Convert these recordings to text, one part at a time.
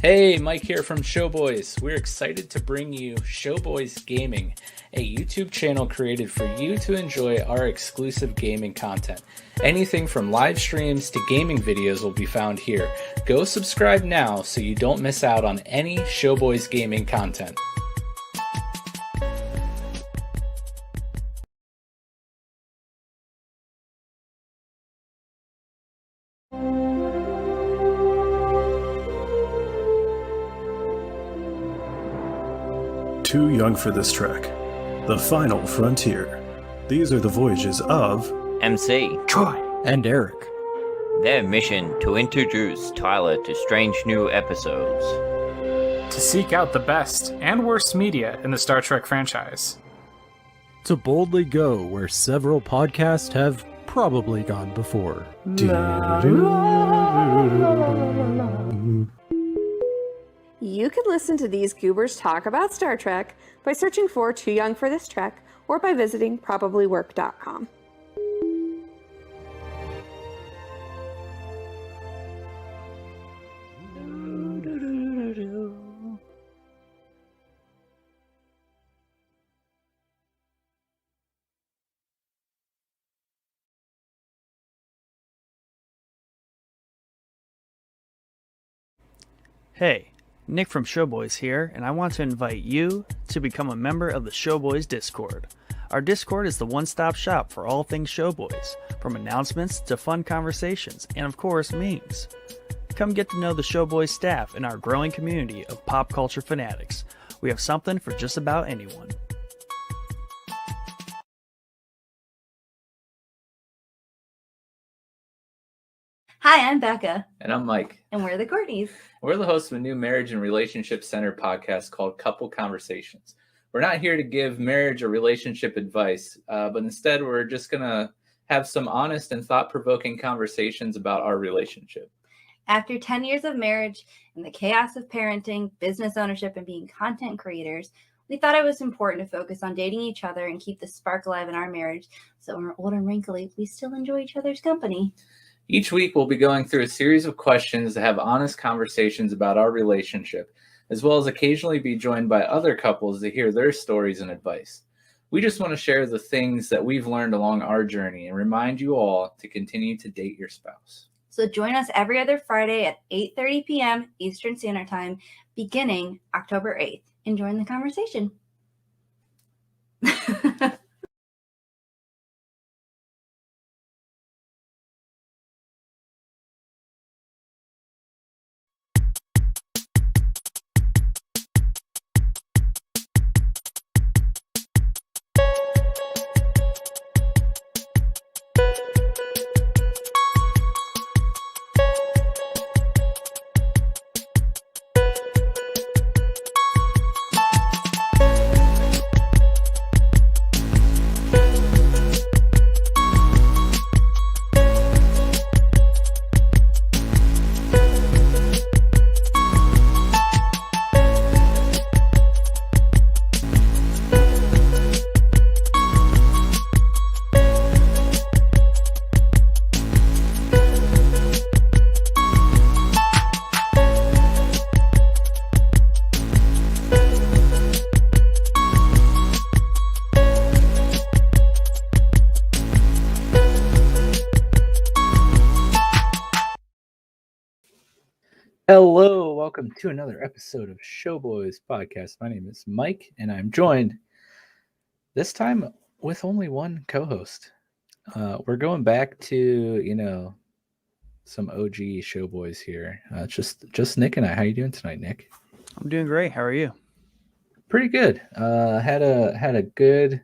Hey, Mike here from Showboys. We're excited to bring you Showboys Gaming, a YouTube channel created for you to enjoy our exclusive gaming content. Anything from live streams to gaming videos will be found here. Go subscribe now so you don't miss out on any Showboys Gaming content. Too young for this trek. The final frontier. These are the voyages of MC, Troy, and Eric. Their mission to introduce Tyler to strange new episodes. To seek out the best and worst media in the Star Trek franchise. To boldly go where several podcasts have probably gone before. You could listen to these goobers talk about Star Trek by searching for Too Young for This Trek or by visiting probablywork.com. Hey, Nick from Showboys here, and I want to invite you to become a member of the Showboys Discord. Our Discord is the one-stop shop for all things Showboys, from announcements to fun conversations, and of course, memes. Come get to know the Showboys staff and our growing community of pop culture fanatics. We have something for just about anyone. Hi, I'm Becca. And I'm Mike. And we're the Courtneys. We're the hosts of a new marriage and relationship centered podcast called Couple Conversations. We're not here to give marriage or relationship advice, but instead we're just going to have some honest and thought-provoking conversations about our relationship. After 10 years of marriage and the chaos of parenting, business ownership, and being content creators, we thought it was important to focus on dating each other and keep the spark alive in our marriage, so when we're old and wrinkly, we still enjoy each other's company. Each week, we'll be going through a series of questions to have honest conversations about our relationship, as well as occasionally be joined by other couples to hear their stories and advice. We just want to share the things that we've learned along our journey and remind you all to continue to date your spouse. So join us every other Friday at 8:30 p.m. Eastern Standard Time, beginning October 8th, and join the conversation. Hello, welcome to another episode of Showboys Podcast. My name is Mike, and I'm joined this time with only one co-host. We're going back to, some OG Showboys here. Just Nick and I. How you doing tonight, Nick? I'm doing great. How are you? Pretty good. Had a good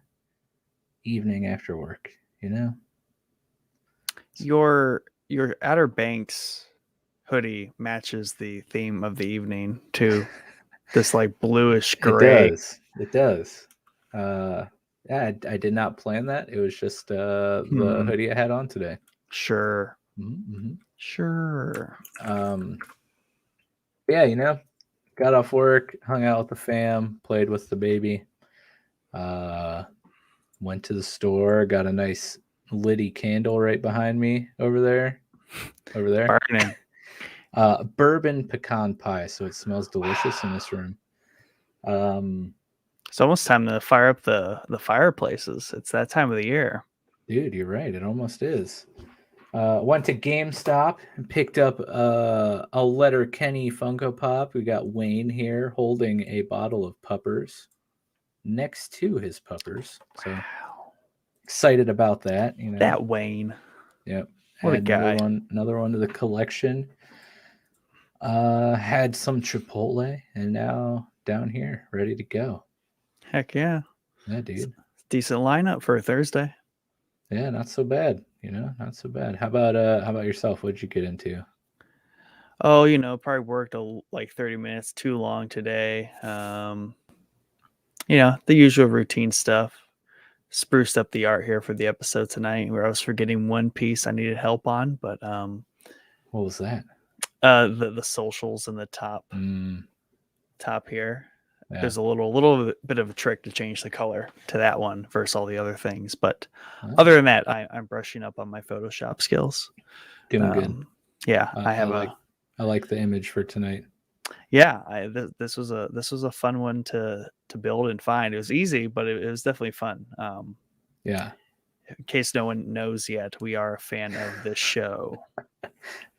evening after work. Your Outer Banks hoodie matches the theme of the evening too. This like bluish gray. It does. Yeah, I did not plan that. It was just the hoodie I had on today. Sure. Mm-hmm. Sure. Yeah, got off work, hung out with the fam, played with the baby. Went to the store, got a nice Liddy candle right behind me over there. Burning. bourbon pecan pie, so it smells delicious in this room. It's almost time to fire up the fireplaces. It's that time of the year. Dude, you're right. It almost is. Went to GameStop and picked up a Letterkenny Funko Pop. We got Wayne here holding a bottle of Puppers next to his Puppers. So excited about that. You know That Wayne. Yep. What a Add guy. Another one to the collection. Had some Chipotle, and now down here, ready to go. Heck yeah. Yeah, dude. Decent lineup for a Thursday. Yeah, not so bad. Not so bad. How about yourself? What'd you get into? Oh, probably worked like 30 minutes too long today. The usual routine stuff. Spruced up the art here for the episode tonight, where I was forgetting one piece I needed help on, but what was that? The socials in the top here. Yeah. There's a little bit of a trick to change the color to that one versus all the other things, but other than that, I'm brushing up on my Photoshop skills. Doing good. Yeah, I like the image for tonight. Yeah, this was a fun one to build and find. It was easy, but it was definitely fun. Yeah. In case no one knows yet, we are a fan of this show.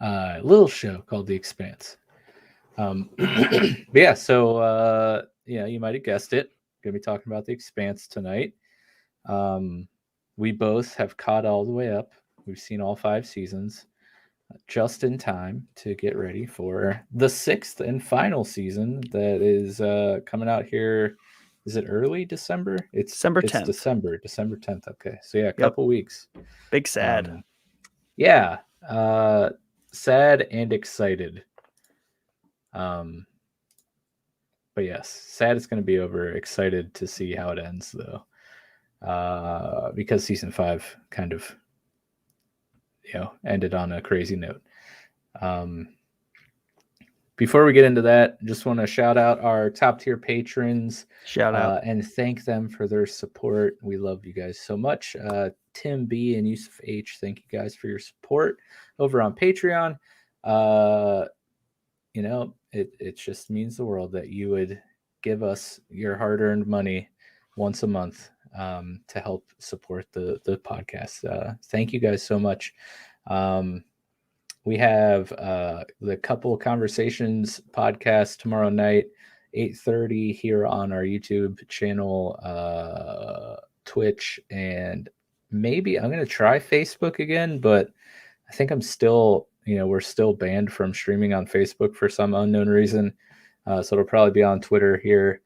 Little show called The Expanse. But yeah, so you might have guessed it. Gonna be talking about The Expanse tonight. We both have caught all the way up. We've seen all 5 seasons. Just in time to get ready for the 6th and final season that is coming out here. Is it early December? It's December 10th. December 10th. Okay, so yeah, a couple weeks. Big sad. Yeah, sad and excited. But yes, sad it's going to be over. Excited to see how it ends though, because season 5 kind of ended on a crazy note. Before we get into that, just want to shout out our top tier patrons. Shout out and thank them for their support. We love you guys so much. Tim B and Yusuf H, thank you guys for your support over on Patreon. It just means the world that you would give us your hard-earned money once a month to help support the podcast. Thank you guys so much. We have the Couple Conversations podcast tomorrow night, 8:30 here on our YouTube channel, Twitch, and maybe I'm going to try Facebook again, but I think I'm still, we're still banned from streaming on Facebook for some unknown reason. So it'll probably be on Twitter here.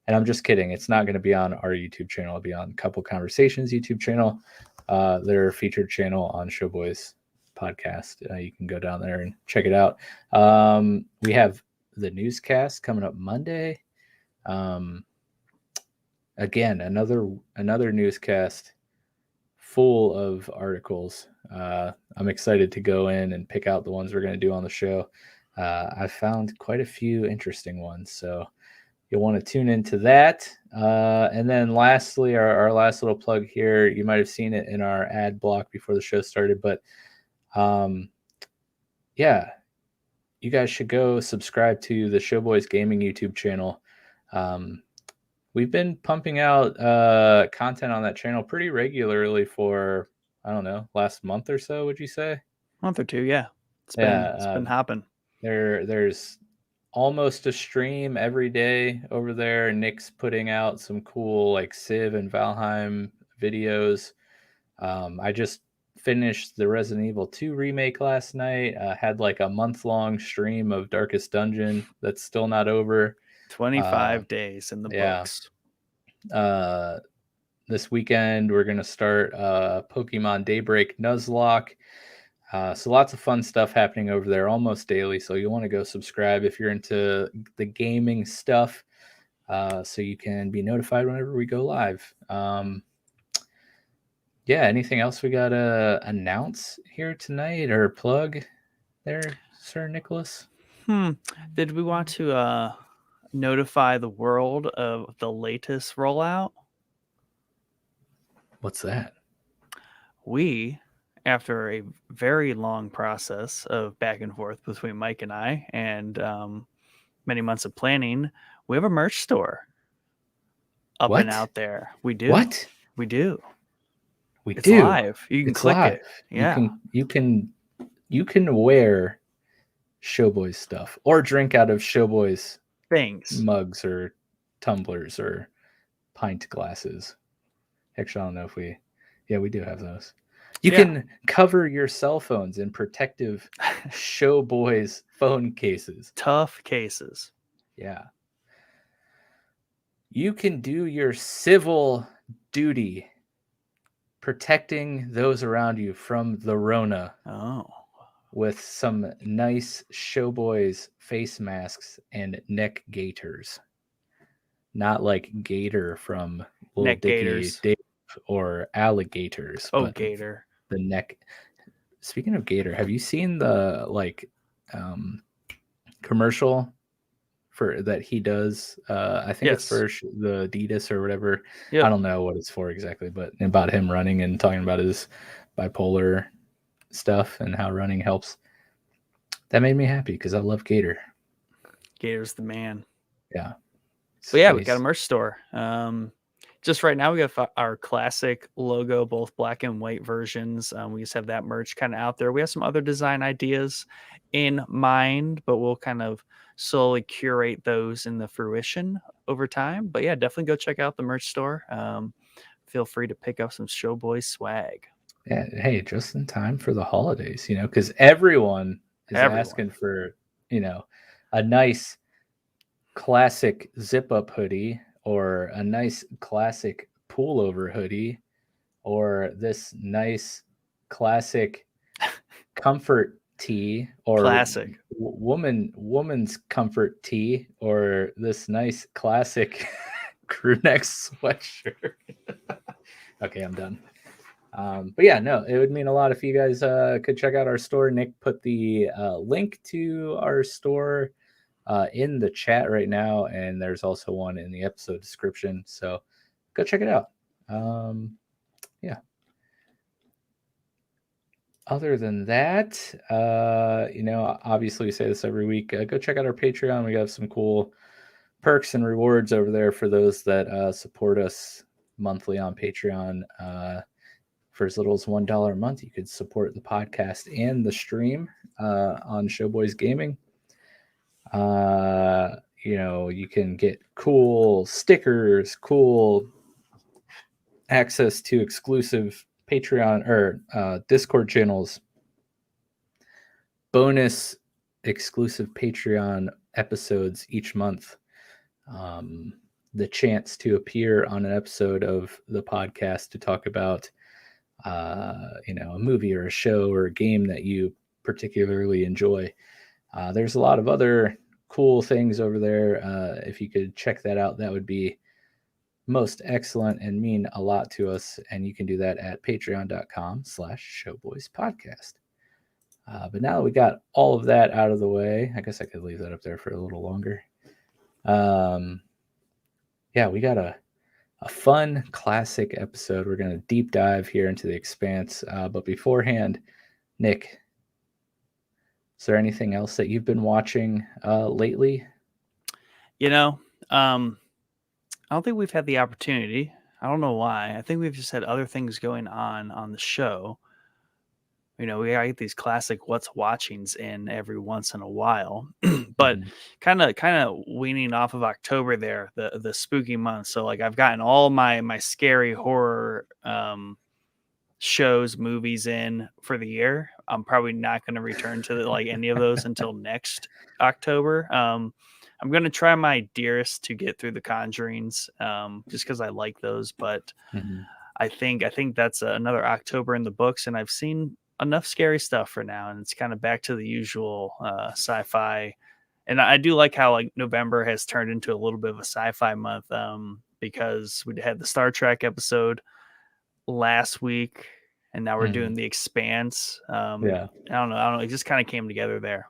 And I'm just kidding. It's not going to be on our YouTube channel. It'll be on Couple Conversations YouTube channel, their featured channel on Showboys podcast. You can go down there and check it out. We have the newscast coming up Monday. Again, another newscast full of articles. I'm excited to go in and pick out the ones we're going to do on the show. I found quite a few interesting ones, so you'll want to tune into that. And then lastly, our last little plug here, you might have seen it in our ad block before the show started, but you guys should go subscribe to the Showboys Gaming YouTube channel. We've been pumping out content on that channel pretty regularly for, I don't know, last month or so, would you say? Month or two, yeah. It's been hopping. There's almost a stream every day over there. Nick's putting out some cool like Civ and Valheim videos. I just finished the Resident Evil 2 remake last night. Had like a month-long stream of Darkest Dungeon that's still not over. 25 days in the books. This weekend we're going to start Pokemon Daybreak Nuzlocke. So lots of fun stuff happening over there almost daily. So you'll want to go subscribe if you're into the gaming stuff, so you can be notified whenever we go live. Anything else we got to announce here tonight or plug there, Sir Nicholas? Did we want to notify the world of the latest rollout? What's that? We, after a very long process of back and forth between Mike and I, and many months of planning, we have a merch store up What? and out there. We do. What? We do. We It's do. live. You can It's click live. it. Yeah. You can wear Showboys stuff or drink out of Showboys Things. mugs or tumblers or pint glasses. Actually, I don't know if we do have those. You can cover your cell phones in protective Showboys phone cases. Tough cases. Yeah. You can do your civil duty protecting those around you from the Rona Oh. with some nice Showboys face masks and neck gaiters. Not like Gator from Little Neck Dicky gaiters. Dave or alligators. Oh, but gator. the neck. Speaking of Gator, have you seen the commercial for that he does? I think it's for the Adidas or whatever. Yep. I don't know what it's for exactly, but about him running and talking about his bipolar stuff and how running helps. That made me happy because I love Gator. Gator's the man. Yeah. But yeah, we got a merch store. Just right now, we got our classic logo, both black and white versions. We just have that merch kind of out there. We have some other design ideas in mind, but we'll kind of slowly curate those in the fruition over time. But yeah, definitely go check out the merch store. Feel free to pick up some Showboys swag. Yeah, hey, just in time for the holidays, because everyone is asking for, a nice classic zip-up hoodie or a nice classic pullover hoodie or this nice classic comfort tee or classic woman's comfort tee or this nice classic crew neck sweatshirt. Okay, I'm done. But yeah, no, it would mean a lot if you guys could check out our store. Nick put the link to our store in the chat right now, and there's also one in the episode description. So go check it out. Yeah. Other than that, obviously we say this every week. Go check out our Patreon. We got some cool perks and rewards over there for those that support us monthly on Patreon. For as little as $1 a month, you could support the podcast and the stream on Showboys Gaming. You can get cool stickers, cool access to exclusive Patreon or Discord channels, bonus exclusive Patreon episodes each month, the chance to appear on an episode of the podcast to talk about a movie or a show or a game that you particularly enjoy. There's a lot of other cool things over there. If you could check that out, that would be most excellent and mean a lot to us. And you can do that at patreon.com/showboyspodcast. But now that we got all of that out of the way, I guess I could leave that up there for a little longer. We got a fun classic episode. We're going to deep dive here into the Expanse. But beforehand, Nick, is there anything else that you've been watching lately? I don't think we've had the opportunity. I don't know why. I think we've just had other things going on the show. We get these classic what's watchings in every once in a while, but kind of weaning off of October there, the spooky month. So like I've gotten all my scary horror shows, movies in for the year. I'm probably not going to return to any of those until next October. I'm going to try my dearest to get through the Conjurings, just because I like those. But I think that's another October in the books, and I've seen enough scary stuff for now, and it's kind of back to the usual sci-fi. And I do like how November has turned into a little bit of a sci-fi month, because we had the Star Trek episode last week, and now we're doing the Expanse. I don't know. It just kind of came together there.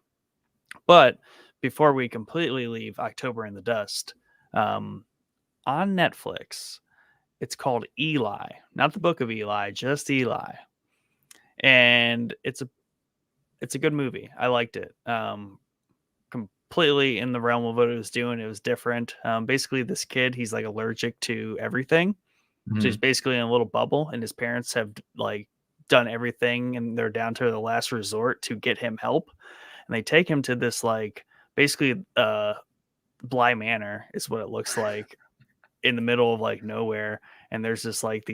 But before we completely leave October in the dust, on Netflix, it's called Eli, not the Book of Eli, just Eli. and it's a good movie. I liked it. Completely in the realm of what it was doing. It was different. Basically, this kid, he's like allergic to everything. So he's basically in a little bubble, and his parents have like done everything, and they're down to the last resort to get him help. And they take him to this like basically Bly Manor is what it looks like in the middle of like nowhere. And there's just like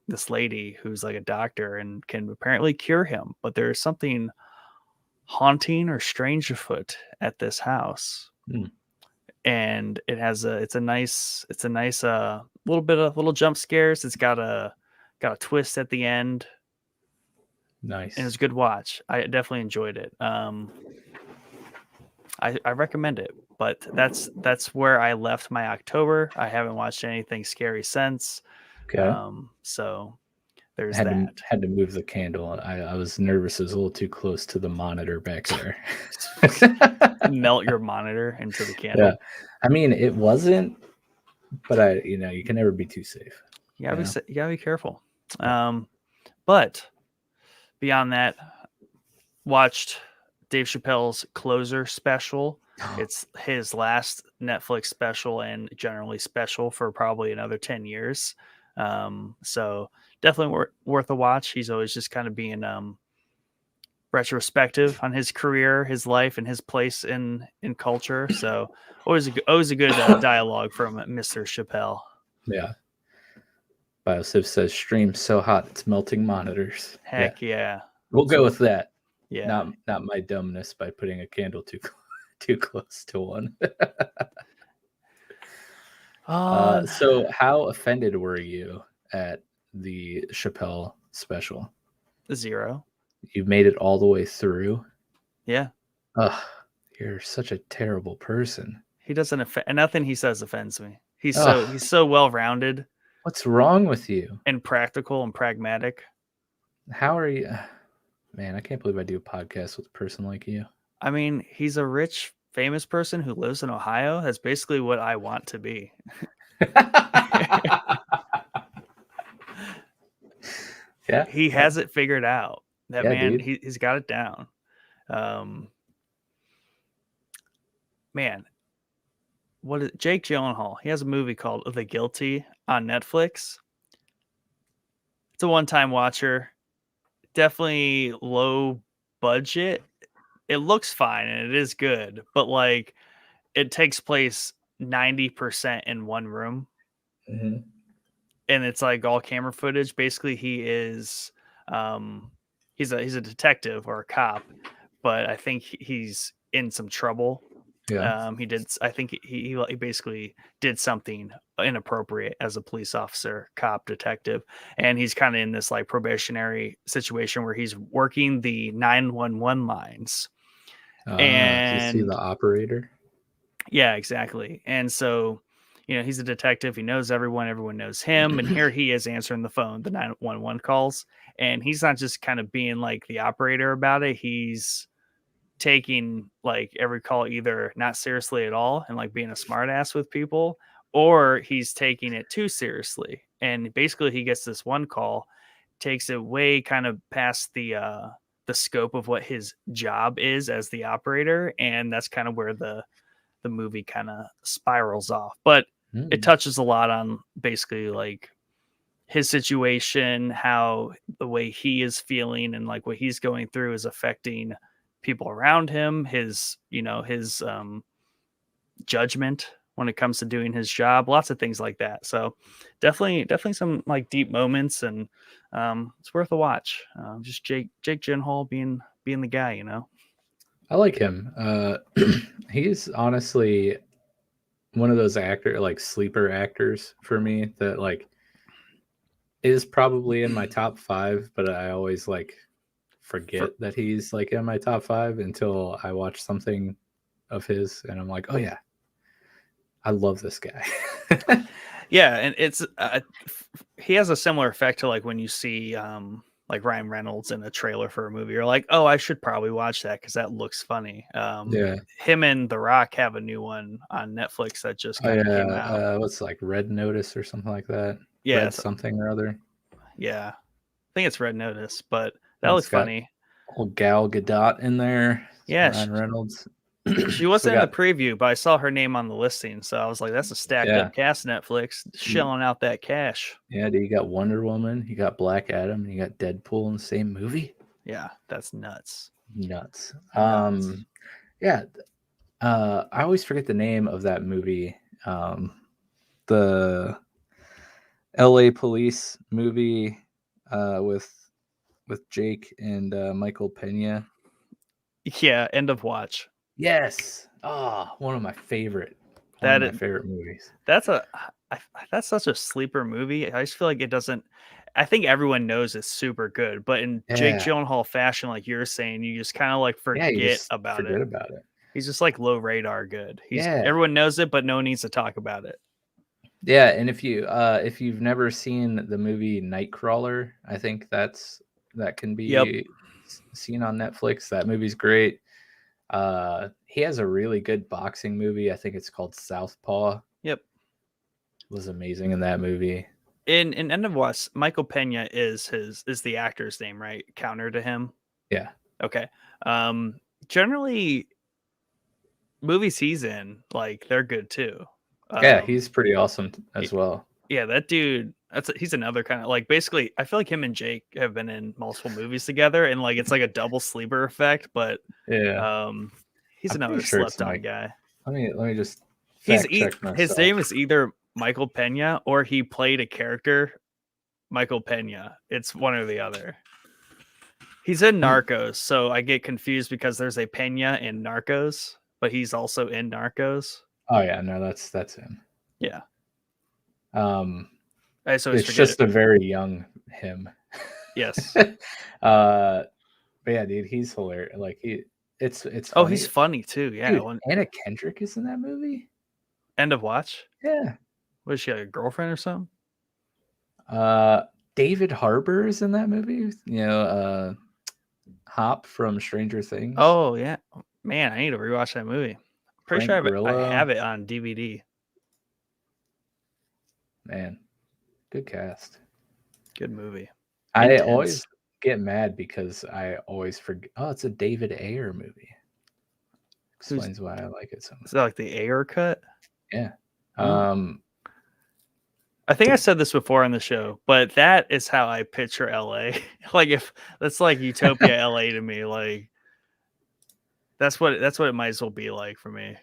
this lady who's like a doctor and can apparently cure him, but there's something haunting or strange afoot at this house. And it's a nice little jump scares. It's got a twist at the end. Nice. And it's a good watch. I definitely enjoyed it. I recommend it, but that's where I left my October. I haven't watched anything scary since. Okay. So there's had to move the candle. I was nervous. It was a little too close to the monitor back there. Melt your monitor into the candle. Yeah. I mean, it wasn't, but you can never be too safe. You gotta be careful. But beyond that, watched Dave Chappelle's Closer special. It's his last Netflix special and generally special for probably another 10 years. So definitely worth a watch. He's always just kind of being retrospective on his career, his life, and his place in culture. So always a good dialogue from Mr. Chappelle. Yeah. BioSiv says stream so hot it's melting monitors. Heck yeah. We'll go with that. Yeah. Not my dumbness by putting a candle too close to one. So how offended were you at the Chappelle special? 0. You made it all the way through? Yeah. Ugh, you're such a terrible person. He doesn't nothing he says offends me. He's so well-rounded. What's wrong with you? And practical and pragmatic. How are you? Man, I can't believe I do a podcast with a person like you. I mean, he's a rich, famous person who lives in Ohio. That's basically what I want to be. Yeah. He has it figured out. That man, dude. he's got it down. Man, what is Jake Gyllenhaal? He has a movie called The Guilty on Netflix. It's a one-time watcher. Definitely low budget. It looks fine and it is good, but like it takes place 90% in one room. Mm-hmm. And it's like all camera footage. Basically, he is he's a detective or a cop, but I think he's in some trouble. Yeah. I think he basically did something inappropriate as a police officer, cop, detective, and he's kind of in this like probationary situation where he's working the 911 lines. And is he the operator? Yeah, exactly. And so, he's a detective. He knows everyone knows him. And here he is answering the phone, the 911 calls. And he's not just kind of being like the operator about it. He's taking like every call either not seriously at all and like being a smart ass with people, or he's taking it too seriously. And basically he gets this one call, takes it way kind of past the scope of what his job is as the operator. And that's kind of where the movie kind of spirals off. But it touches a lot on basically like his situation, how the way he is feeling and like what he's going through is affecting people around him, his judgment when it comes to doing his job, lots of things like that. So definitely some like deep moments, and it's worth a watch. Just Jake Gyllenhaal being the guy, I like him. He's honestly one of those sleeper actors for me that like is probably in my top 5, but I always like forget that he's like in my top 5 until I watch something of his and I'm like, oh yeah, I love this guy. Yeah, and it's he has a similar effect to like when you see like Ryan Reynolds in a trailer for a movie. You're like, oh, I should probably watch that because that looks funny. Yeah, him and The Rock have a new one on Netflix that just came out. What's like Red Notice or something like that? Yeah, Red something or other. Yeah, I think it's Red Notice, but That And looked it's got funny. old Gal Gadot in there. Yeah, Ryan Reynolds. she So wasn't we in the got preview, but I saw her name on the listing, so I was like, "That's a stacked yeah, up cast, Netflix, shelling out that cash." yeah. Dude, you got Wonder Woman, you got Black Adam, and you got Deadpool in the same movie. Yeah, that's nuts. Nuts. Nuts. Yeah. I always forget the name of that movie. The L.A. Police movie with Jake and Michael Pena. Yeah, end of watch. Yes. One of my favorite movies. That's that's such a sleeper movie. I just feel like it doesn't. I think everyone knows it's super good, but in Jake Yeah. Gyllenhaal fashion, like you're saying, you just kind of like Yeah, you forget just about forget it. about it. He's just like low radar good. Yeah. Everyone knows it, but no one needs to talk about it. Yeah, and if you've never seen the movie Nightcrawler, I think that can be seen on Netflix. That movie's great. He has a really good boxing movie. I think it's called Southpaw. Yep. Was amazing in that movie. In End of Watch, Michael Pena is the actor's name, right? Counter to him. Yeah. Okay. Generally, movies he's in, like they're good too. Yeah, he's pretty awesome as well. Yeah, that dude. He's another kind of like basically. I feel like him and Jake have been in multiple movies together, and like it's like a double sleeper effect. But yeah, he's I'm another pretty sure slept on guy. Let me just fact check myself. His name is either Michael Pena or he played a character Michael Pena. It's one or the other. He's in Narcos, so I get confused because there's a Pena in Narcos, but he's also in Narcos. Oh yeah, no, that's him. Yeah. It's just a very young him. Yes. But yeah, dude, he's hilarious. Like it's funny. Oh, he's funny too. Yeah. Dude, Anna Kendrick is in that movie. End of Watch. Yeah. Was she a girlfriend or something? David Harbour is in that movie. You know, Hop from Stranger Things. Oh yeah, man, I need to rewatch that movie. Pretty Frank sure I Grillo. have it on DVD. Man, good cast. Good movie. I always get mad because I always forget. Oh, it's a David Ayer movie. Explains why I like it so much. Is that like the Ayer cut? Yeah. I think I said this before on the show, but that is how I picture LA. Like if that's like Utopia LA to me, like that's what it might as well be like for me.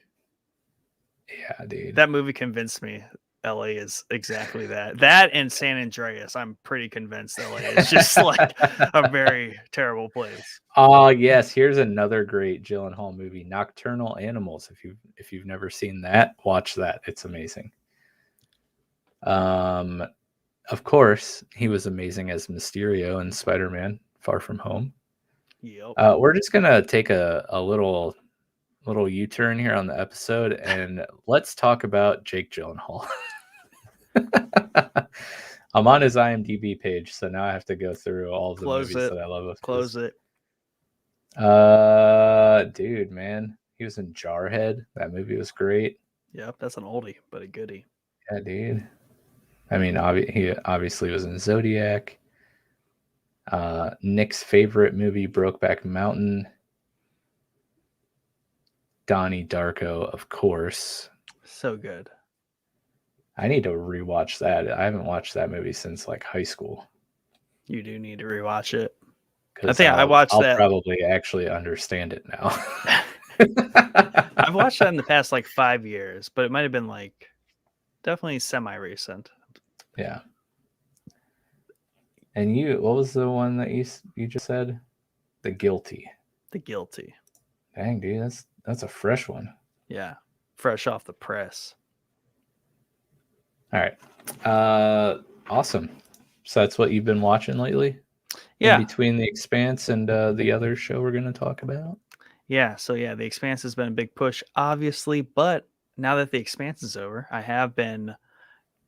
Yeah, dude. That movie convinced me LA is exactly that. That and San Andreas, I'm pretty convinced LA is just like a very terrible place. Oh yes, here's another great Gyllenhaal movie, Nocturnal Animals. If you've never seen that, watch that. It's amazing. Of course, he was amazing as Mysterio in Spider-Man: Far From Home. Yep. We're just gonna take a little U-turn here on the episode, and let's talk about Jake Gyllenhaal. I'm on his IMDb page, so now I have to go through all of the movies that I love. Close it. Dude, man, he was in Jarhead. That movie was great. Yep, that's an oldie, but a goodie. Yeah, dude. I mean, he obviously was in Zodiac. Nick's favorite movie, Brokeback Mountain. Donnie Darko, of course. So good. I need to rewatch that. I haven't watched that movie since like high school. You do need to rewatch it. I think I'll probably actually understand it now. I've watched that in the past like 5 years, but it might have been like definitely semi-recent. Yeah. And what was the one that you just said? The Guilty. The Guilty. Dang, dude, that's a fresh one. Yeah, fresh off the press. All right. Awesome. So that's what you've been watching lately? Yeah. In between The Expanse and the other show we're going to talk about? Yeah, so yeah, The Expanse has been a big push, obviously, but now that The Expanse is over, I have been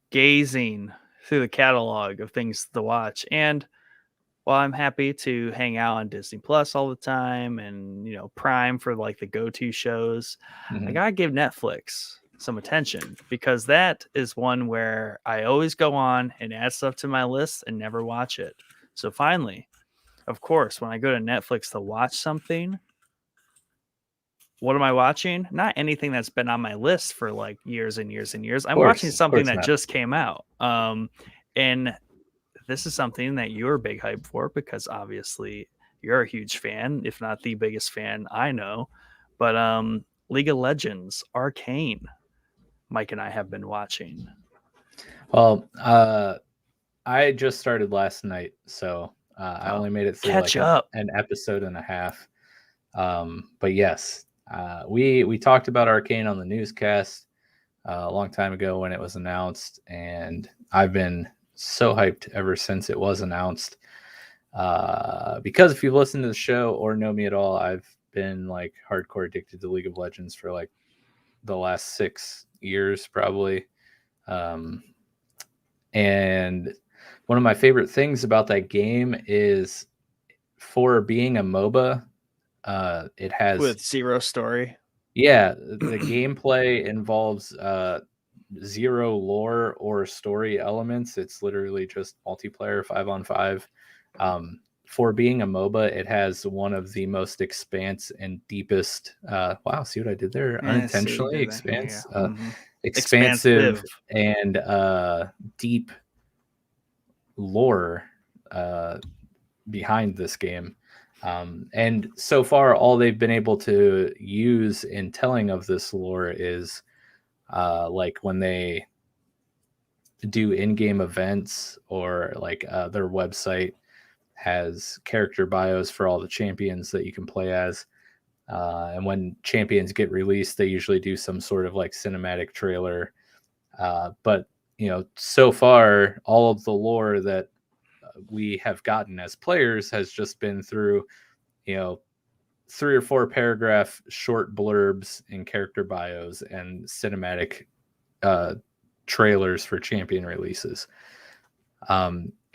gazing through the catalog of things to watch. And while I'm happy to hang out on Disney Plus all the time and, Prime for like the go-to shows, I got to give Netflix some attention because that is one where I always go on and add stuff to my list and never watch it. So finally, of course, when I go to Netflix to watch something, what am I watching? Not anything that's been on my list for like years and years and years. I'm watching something that just came out. And this is something that you're a big hype for because obviously you're a huge fan, if not the biggest fan I know. But League of Legends, Arcane, Mike and I have been watching. Well, I just started last night, so I only made it through Catch like up. an episode and a half. But yes, we talked about Arcane on the newscast a long time ago when it was announced, and I've been so hyped ever since it was announced. Because if you've listened to the show or know me at all, I've been like hardcore addicted to League of Legends for like the last 6 years probably. And one of my favorite things about that game is, for being a MOBA, it has with zero story. Yeah, the gameplay involves zero lore or story elements. It's literally just multiplayer 5-on-5. For being a MOBA, it has one of the most expanse and deepest. Wow, see what I did there? Unintentionally, expanse, expansive and deep lore behind this game. And so far, all they've been able to use in telling of this lore is like when they do in-game events, or like their website has character bios for all the champions that you can play as. And when champions get released, they usually do some sort of like cinematic trailer. But, you know, so far, all of the lore that we have gotten as players has just been through, you know, 3 or 4 paragraph short blurbs in character bios and cinematic trailers for champion releases.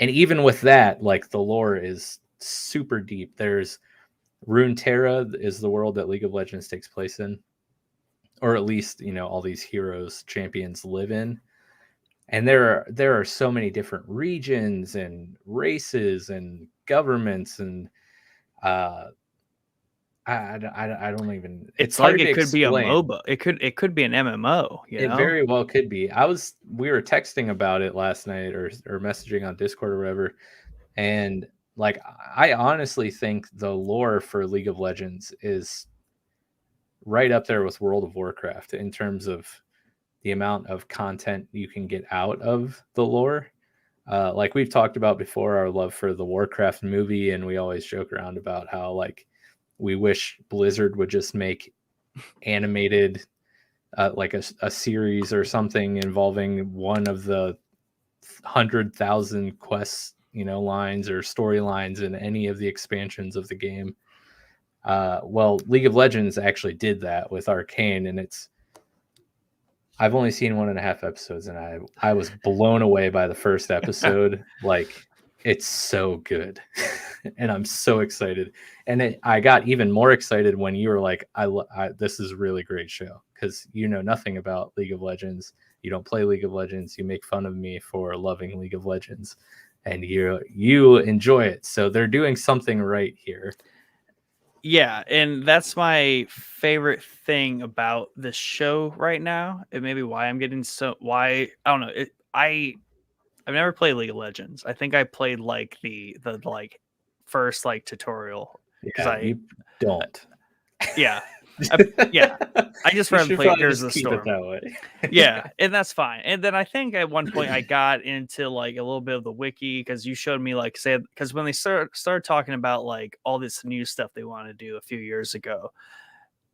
And even with that, like, the lore is super deep. There's Runeterra is the world that League of Legends takes place in, or at least, you know, all these heroes, champions live in. And there are so many different regions and races and governments, and I don't even. It's like it could be a MOBA. It could be an MMO. It very well could be. We were texting about it last night, or messaging on Discord or whatever, and like, I honestly think the lore for League of Legends is right up there with World of Warcraft in terms of the amount of content you can get out of the lore. Like we've talked about before, our love for the Warcraft movie, and we always joke around about how, like, we wish Blizzard would just make animated like a series or something involving one of the 100,000 quests, you know, lines or storylines in any of the expansions of the game. Well, League of Legends actually did that with Arcane, and I've only seen 1.5 episodes, and I was blown away by the first episode. Like, it's so good. And I'm so excited. And I got even more excited when you were like, this is a really great show, because you know nothing about League of Legends. You don't play League of Legends. You make fun of me for loving League of Legends, and you enjoy it. So they're doing something right here. Yeah, and that's my favorite thing about the show right now. It may be why I'm getting I don't know. I've never played League of Legends. I think I played like the like first like tutorial. Yeah, you don't. Yeah. I just haven't played Here's the Storm. That way. Yeah, and that's fine. And then I think at one point I got into like a little bit of the wiki, because you showed me like, say, because when they started talking about like all this new stuff they want to do a few years ago,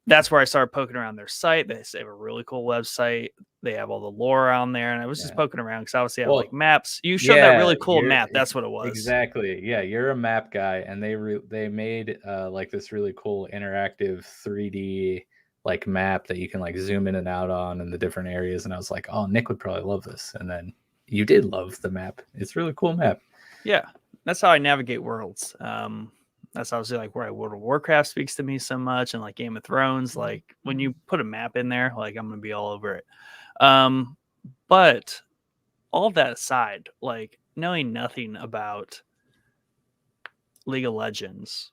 that's where I started poking around their site. They have a really cool website. They have all the lore on there, and I was just poking around because obviously I have like maps. You showed that really cool map. That's what it was. Exactly. Yeah, you're a map guy, and they made like this really cool interactive 3D like map that you can like zoom in and out on in the different areas. And I was like, oh, Nick would probably love this. And then you did love the map. It's a really cool map. Yeah, that's how I navigate worlds. That's obviously like where World of Warcraft speaks to me so much, and like Game of Thrones. Like when you put a map in there, like I'm gonna be all over it. But all that aside, like knowing nothing about League of Legends,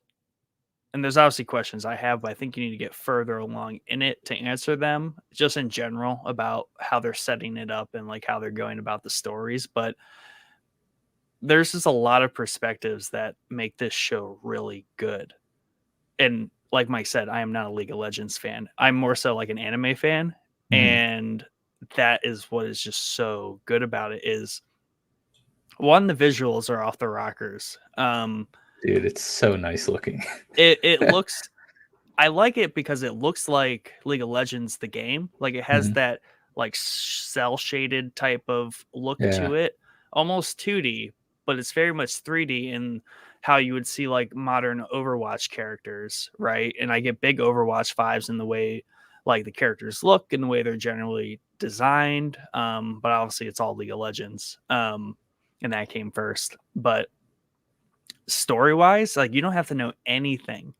and there's obviously questions I have, but I think you need to get further along in it to answer them, just in general about how they're setting it up and like how they're going about the stories. But there's just a lot of perspectives that make this show really good. And like Mike said, I am not a League of Legends fan. I'm more so like an anime fan. And that is what is just so good about it is, one, the visuals are off the rockers. Dude, it's so nice looking. It looks, I like it because it looks like League of Legends, the game. Like it has that like cell shaded type of look to it, almost 2D, but it's very much 3D in how you would see like modern Overwatch characters, right? And I get big Overwatch vibes in the way like the characters look and the way they're generally designed. But obviously it's all League of Legends. And that came first. But story wise, like you don't have to know anything.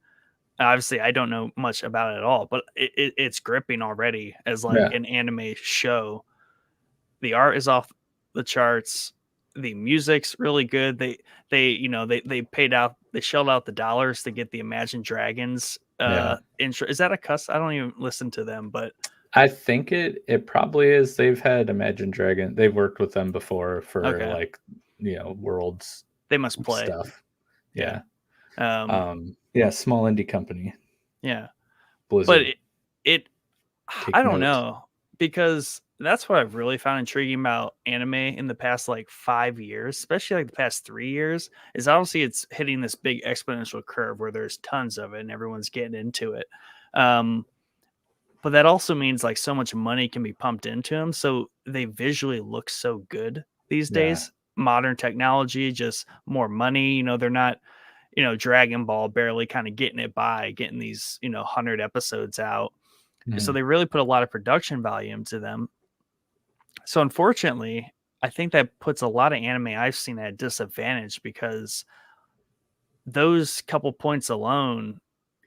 Obviously, I don't know much about it at all, but it's gripping already as like an anime show. The art is off the charts. The music's really good. They shelled out the dollars to get the Imagine Dragons intro. Is that a cuss? I don't even listen to them, but I think it probably is. They've had Imagine Dragon. They've worked with them before for like worlds. They must play stuff. Yeah. Small indie company. Yeah. Blizzard. But I don't know, because that's what I've really found intriguing about anime in the past like 5 years, especially like the past 3 years, is obviously it's hitting this big exponential curve where there's tons of it and everyone's getting into it. But that also means like so much money can be pumped into them. So they visually look so good these days. Modern technology, just more money. They're not, Dragon Ball barely kind of getting it by getting these, 100 episodes out. So they really put a lot of production value into them. So unfortunately, I think that puts a lot of anime I've seen at a disadvantage, because those couple points alone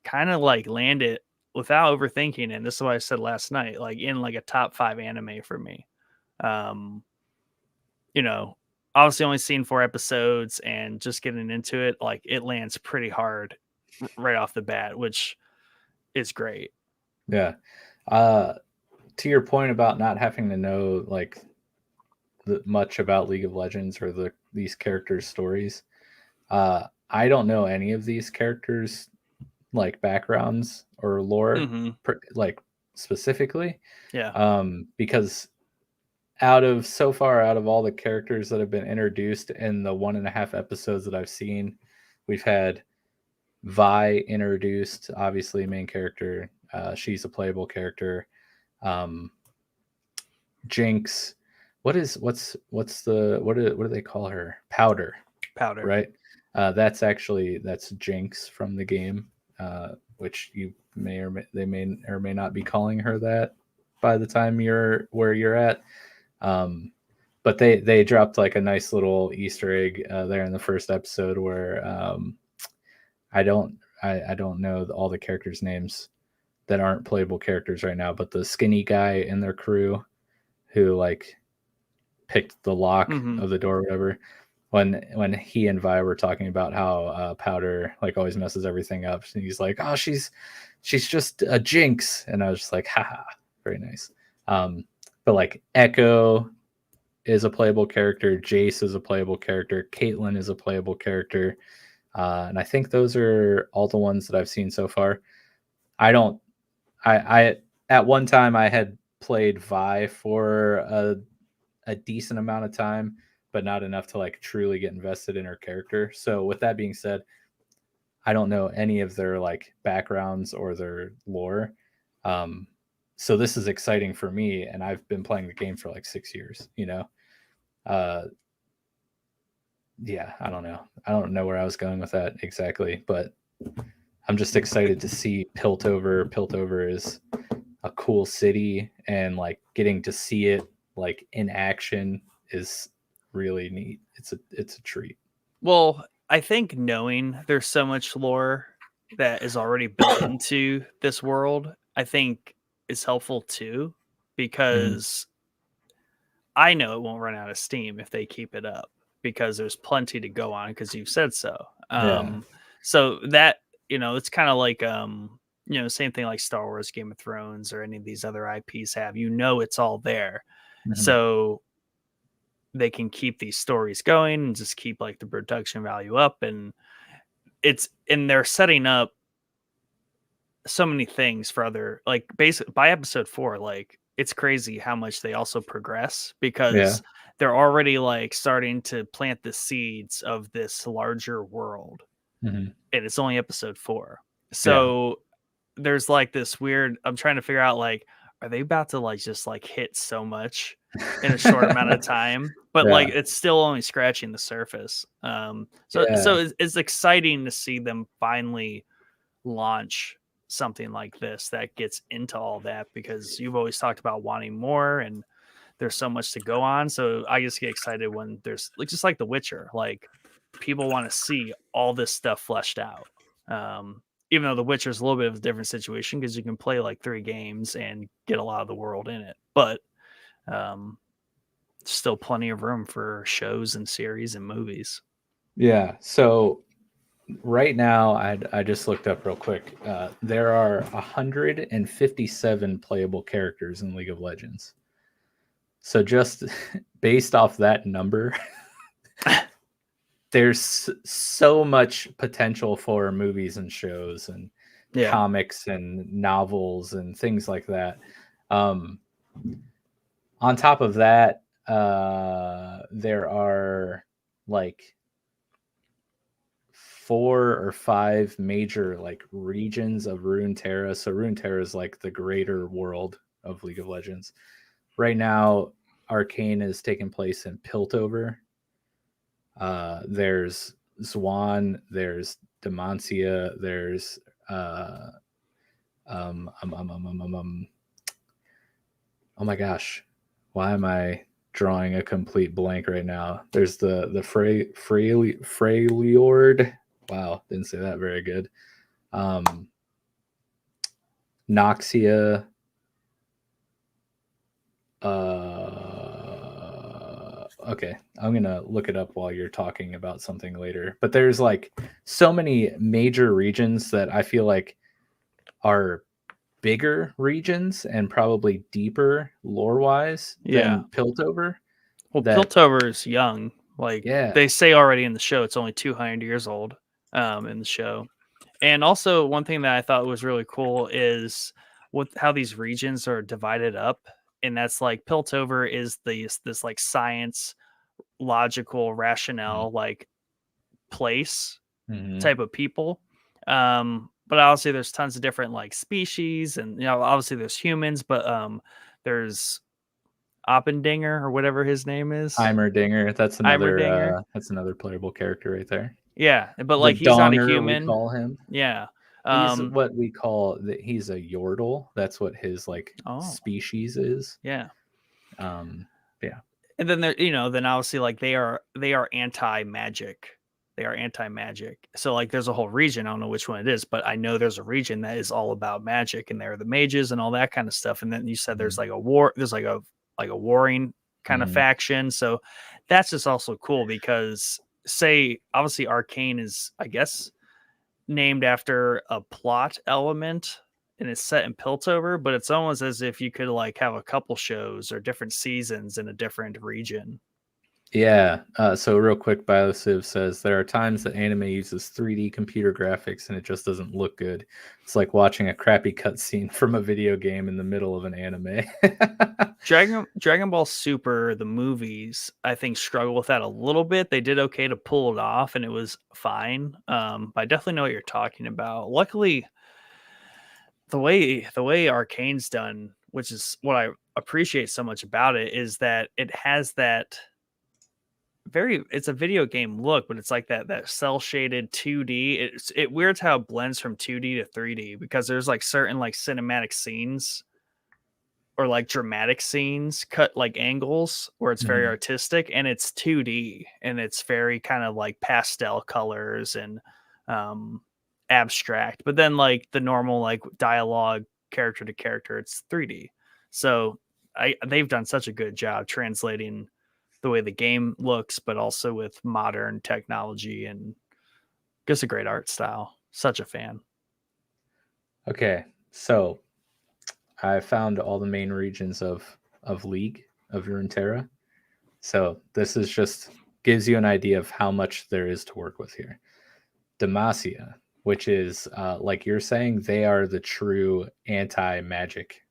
kind of like land it without overthinking. And this is what I said last night, like in like a top 5 anime for me. Obviously only seen 4 episodes and just getting into it, like it lands pretty hard right off the bat, which is great. Yeah. To your point about not having to know like much about League of Legends or these characters' stories, I don't know any of these characters' like backgrounds or lore, like specifically. Because out of all the characters that have been introduced in the 1.5 episodes that I've seen, we've had Vi introduced, obviously main character. She's a playable character. Jinx, what do they call her? Powder, right? That's Jinx from the game, which you they may or may not be calling her that by the time you're where you're at. But they dropped like a nice little Easter egg there in the first episode where I don't know all the characters' names that aren't playable characters right now, but the skinny guy in their crew who like picked the lock of the door or whatever, when he and Vi were talking about how Powder like always messes everything up, and he's like, oh, she's just a Jinx, and I was just like, haha, very nice. But like Echo is a playable character, Jace is a playable character, Caitlyn is a playable character, and I think those are all the ones that I've seen so far. I at one time I had played Vi for a decent amount of time, but not enough to like truly get invested in her character. So with that being said, I don't know any of their like backgrounds or their lore. So this is exciting for me, and I've been playing the game for like 6 years, I don't know. I don't know where I was going with that exactly, but I'm just excited to see Piltover. Piltover is a cool city, and like getting to see it like in action is really neat. It's a treat. Well, I think knowing there's so much lore that is already built into this world, I think is helpful too, because I know it won't run out of steam if they keep it up. because there's plenty to go on because you've said so. So that, it's kind of like, same thing like Star Wars, Game of Thrones, or any of these other IPs have, it's all there. Mhm. So they can keep these stories going and just keep like the production value up. And they're setting up so many things for other, like, basically by episode 4, like, it's crazy how much they also progress, because they're already like starting to plant the seeds of this larger world. Mhm. And it's only episode 4. So there's like this weird, I'm trying to figure out, like, are they about to like just like hit so much in a short amount of time? But like, it's still only scratching the surface. So it's exciting to see them finally launch something like this that gets into all that, because you've always talked about wanting more, and there's so much to go on. So I just get excited when there's like, just like The Witcher, like, people want to see all this stuff fleshed out. Even though The Witcher is a little bit of a different situation, because you can play like 3 games and get a lot of the world in it, but still plenty of room for shows and series and movies. Yeah. So right now, I just looked up real quick. There are 157 playable characters in League of Legends. So just based off that number, there's so much potential for movies and shows and comics and novels and things like that. On top of that, there are like 4 or 5 major like regions of Runeterra. So Runeterra is like the greater world of League of Legends. Right now, Arcane is taking place in Piltover. There's Zwan, there's Demacia, there's oh my gosh, why am I drawing a complete blank right now? There's the Freljord. Wow, didn't say that very good. Noxia. Okay, I'm gonna look it up while you're talking about something later. But there's like so many major regions that I feel like are bigger regions and probably deeper lore-wise than Piltover. Well, Piltover is young. Like, they say already in the show, it's only 200 years old in the show. And also, one thing that I thought was really cool is how these regions are divided up. And that's like, Piltover is this like science, logical, rationale, like place type of people. But obviously there's tons of different like species, and obviously there's humans, but there's Oppendinger or whatever his name is. Heimerdinger. That's another playable character right there. Yeah, but like, he's not a human. We call him. Yeah. He's what we call he's a Yordle. That's what his like species is. Yeah. Yeah. And then then obviously like they are anti-magic. They are anti-magic. So like, there's a whole region, I don't know which one it is, but I know there's a region that is all about magic, and they're the mages and all that kind of stuff. And then you said there's like a war, there's like a warring kind of faction. So that's just also cool, because obviously Arcane is, I guess, named after a plot element, and it's set in Piltover, but it's almost as if you could like have a couple shows or different seasons in a different region. Yeah. So real quick, BioCiv says there are times that anime uses 3D computer graphics and it just doesn't look good. It's like watching a crappy cutscene from a video game in the middle of an anime. Dragon Ball Super, the movies, I think, struggle with that a little bit. They did okay to pull it off, and it was fine. But I definitely know what you're talking about. Luckily, the way Arcane's done, which is what I appreciate so much about it, is that it has that it's a video game look, but it's like that cell shaded 2D. It weirds how it blends from 2D to 3D, because there's like certain like cinematic scenes or like dramatic scenes cut like angles where it's very artistic, and it's 2D, and it's very kind of like pastel colors and abstract. But then like the normal like dialogue character to character, it's 3D. So they've done such a good job translating the way the game looks, but also with modern technology and just a great art style. Such a fan. Okay, so I found all the main regions of League of Runeterra. So this is just gives you an idea of how much there is to work with here. Demacia, which is like you're saying, they are the true anti-magic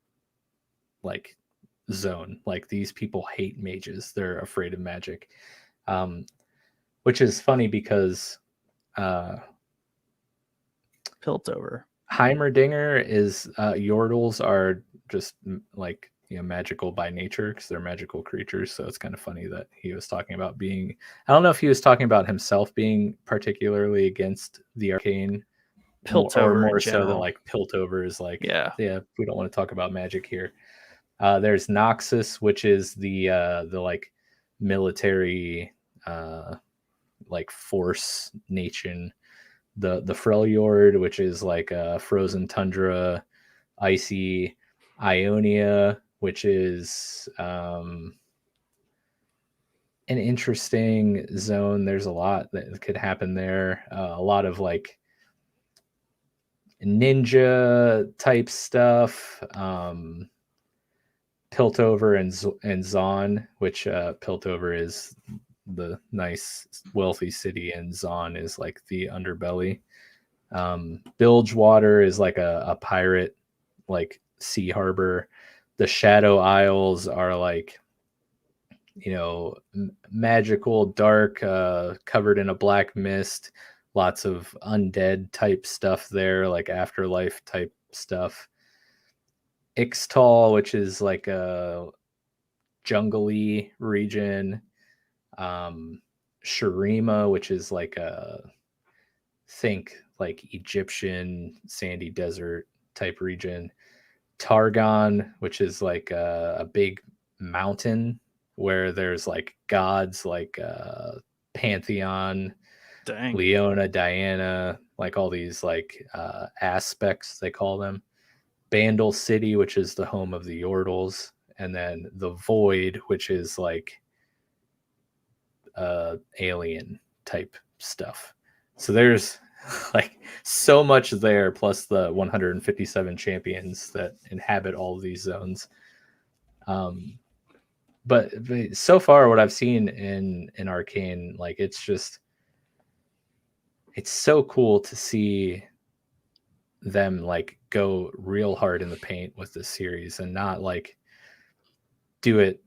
like zone. Like these people hate mages; they're afraid of magic, which is funny because Piltover. Heimerdinger is Yordles are just like magical by nature because they're magical creatures. So it's kind of funny that he was talking about being. I don't know if he was talking about himself being particularly against the arcane, Piltover or in more so that general. like Piltover is like, Yeah. we don't want to talk about magic here. There's Noxus, which is the like military like force nation. The Freljord, which is like a frozen tundra, icy Ionia, which is an interesting zone. There's a lot that could happen there. A lot of like ninja type stuff. Piltover and Zon, which Piltover is the nice wealthy city, and Zon is like the underbelly. Bilgewater is like a pirate like sea harbor. The Shadow Isles are like magical, dark, covered in a black mist, lots of undead type stuff there, like afterlife type stuff. Ixtal, which is like a jungly region. Shurima, which is like a think like Egyptian sandy desert type region. Targon, which is like a big mountain where there's like gods like Pantheon, Dang. Leona, Diana, like all these like aspects they call them. Bandle City, which is the home of the Yordles, and then the Void, which is like alien type stuff. So there's like so much there, plus the 157 champions that inhabit all of these zones. But so far, what I've seen in Arcane, like it's so cool to see them like go real hard in the paint with this series and not like do it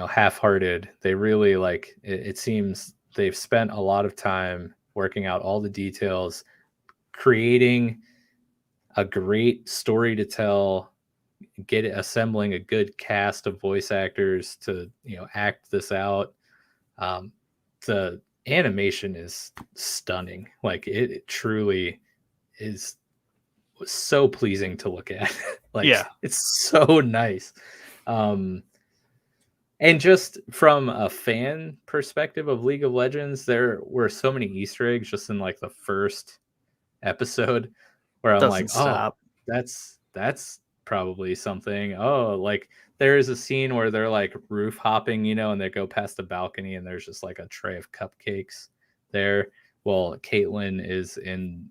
half-hearted. They really like it seems they've spent a lot of time working out all the details, creating a great story to tell, assembling a good cast of voice actors to act this out. The animation is stunning. Like it truly was so pleasing to look at. Like it's so nice. And just from a fan perspective of League of Legends, there were so many Easter eggs just in like the first episode where I'm like, stop. Oh, that's probably something. Oh, like there is a scene where they're like roof hopping, and they go past the balcony and there's just like a tray of cupcakes there. Well, Caitlyn is in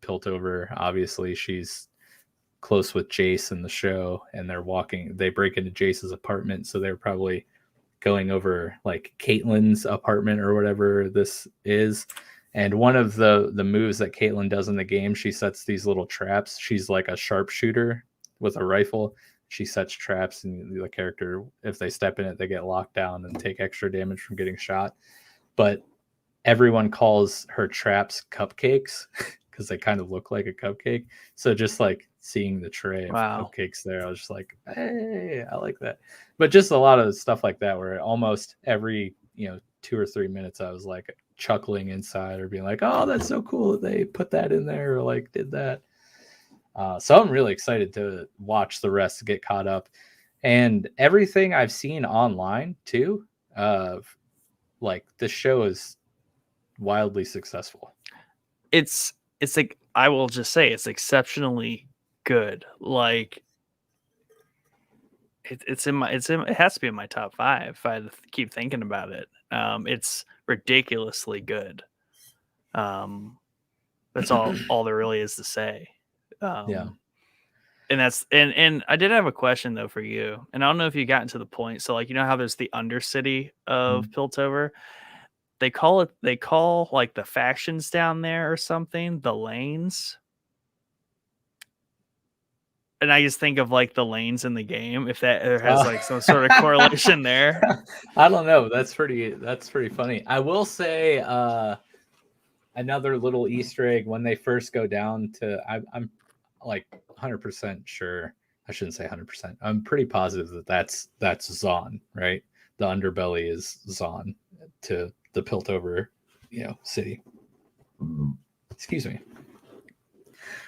Piltover. Obviously, she's close with Jace in the show, and they break into Jace's apartment, so they're probably going over like Caitlyn's apartment or whatever this is. And one of the moves that Caitlyn does in the game, she sets these little traps. She's like a sharpshooter with a rifle. She sets traps, and the character, if they step in it, they get locked down and take extra damage from getting shot. But everyone calls her traps cupcakes because they kind of look like a cupcake. So just like seeing the tray of cupcakes there, I was just like, hey, I like that. But just a lot of stuff like that where almost every 2 or 3 minutes I was like chuckling inside or being like, oh, that's so cool that they put that in there or like did that. So I'm really excited to watch the rest to get caught up. And everything I've seen online too, like this show is wildly successful. It's like, I will just say it's exceptionally good. Like it has to be in my top 5 if I keep thinking about it. It's ridiculously good. That's all there really is to say. Yeah. And that's and I did have a question though for you, and I don't know if you gotten to the point. So like, you know how there's the Undercity of Piltover? They call like the factions down there or something the lanes. And I just think of like the lanes in the game, if that has like some sort of correlation there. I don't know. That's pretty funny. I will say another little Easter egg when they first go down to I'm like 100% sure. I shouldn't say 100%. I'm pretty positive that that's Zon, right? The underbelly is Zon to the Piltover, city. Excuse me.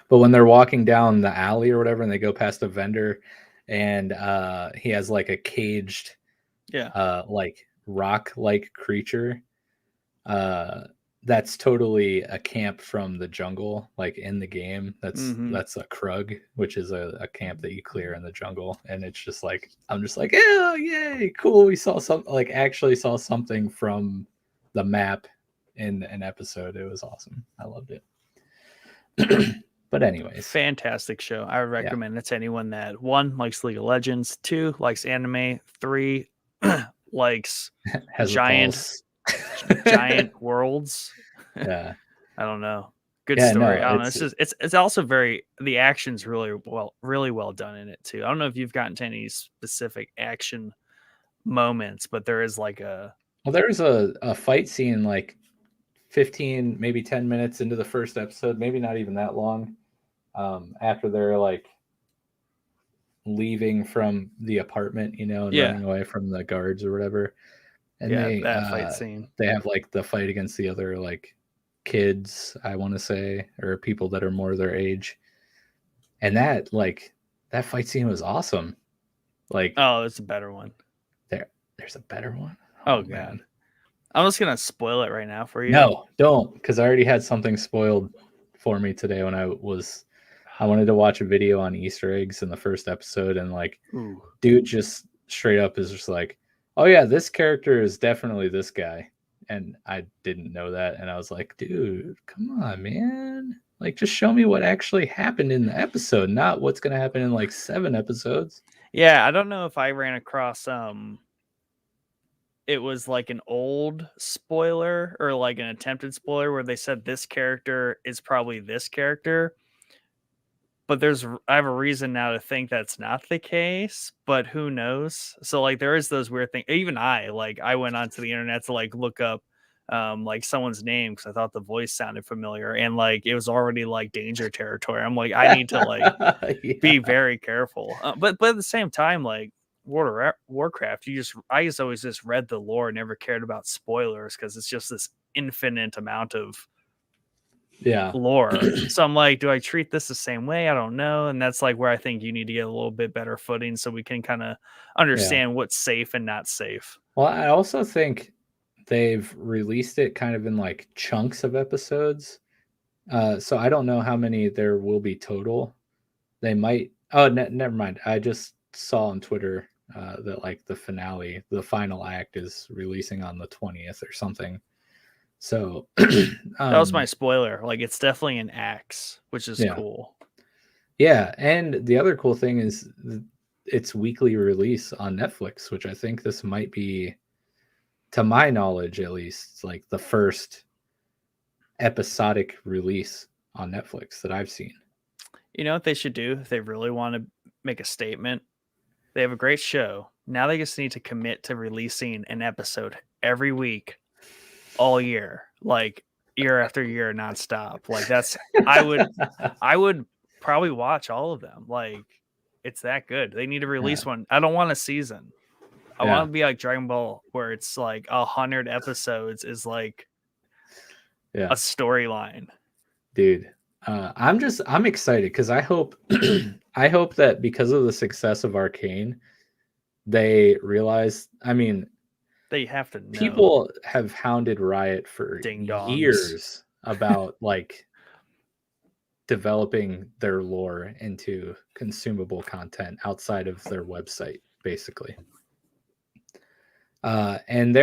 But when they're walking down the alley or whatever, and they go past a vendor, and he has like a caged, like rock-like creature. That's totally a camp from the jungle, like in the game. That's a Krug, which is a camp that you clear in the jungle, and it's just like I'm just like, oh yay, cool! We saw actually saw something from the map in an episode. It was awesome. I loved it. But anyways, fantastic show. I would recommend it to anyone that 1 likes League of Legends, 2 likes anime, 3 likes giant worlds. Yeah, I don't know. Good story. I don't know. It's also the action's really well done in it too. I don't know if you've gotten to any specific action moments, but there is like there's a fight scene like 15, maybe 10 minutes into the first episode, maybe not even that long, after they're like leaving from the apartment, and running away from the guards or whatever. And that fight scene. They have like the fight against the other like kids, I want to say, or people that are more their age. And that fight scene was awesome. Like, oh, it's a better one. There's a better one. Oh man. I'm just gonna spoil it right now for you. No, don't, because I already had something spoiled for me today when I wanted to watch a video on Easter eggs in the first episode, and like, dude just straight up is just like, oh yeah, this character is definitely this guy, and I didn't know that, and I was like, dude, come on, man, like just show me what actually happened in the episode, not what's gonna happen in like 7 episodes. Yeah, I don't know if I ran across it was like an old spoiler or like an attempted spoiler where they said this character is probably this character. But I have a reason now to think that's not the case, but who knows? So like there is those weird things. Even I went onto the internet to like look up like someone's name because I thought the voice sounded familiar, and like it was already like danger territory. I'm like, I need to like be very careful. But at the same time, like World of Warcraft, I just always just read the lore, never cared about spoilers because it's just this infinite amount of lore. So I'm like, do I treat this the same way? I don't know. And that's like where I think you need to get a little bit better footing so we can kind of understand what's safe and not safe. Well, I also think they've released it kind of in like chunks of episodes. So I don't know how many there will be total. They might. Oh, never mind. I just saw on Twitter that like the final act is releasing on the 20th or something. So that was my spoiler. Like it's definitely an axe, which is cool. Yeah, and the other cool thing is it's weekly release on Netflix, which I think this might be, to my knowledge at least, like the first episodic release on Netflix that I've seen. You know what they should do if they really want to make a statement? They have a great show. Now they just need to commit to releasing an episode every week, all year, like year after year, nonstop. Like that's, I would probably watch all of them. Like it's that good. They need to release one. I don't want a season. I want to be like Dragon Ball, where it's like 100 episodes is like a storyline. Dude, I'm excited because I hope that because of the success of Arcane, they realize, I mean, they have to know. People have hounded Riot for years about like developing their lore into consumable content outside of their website. basically. And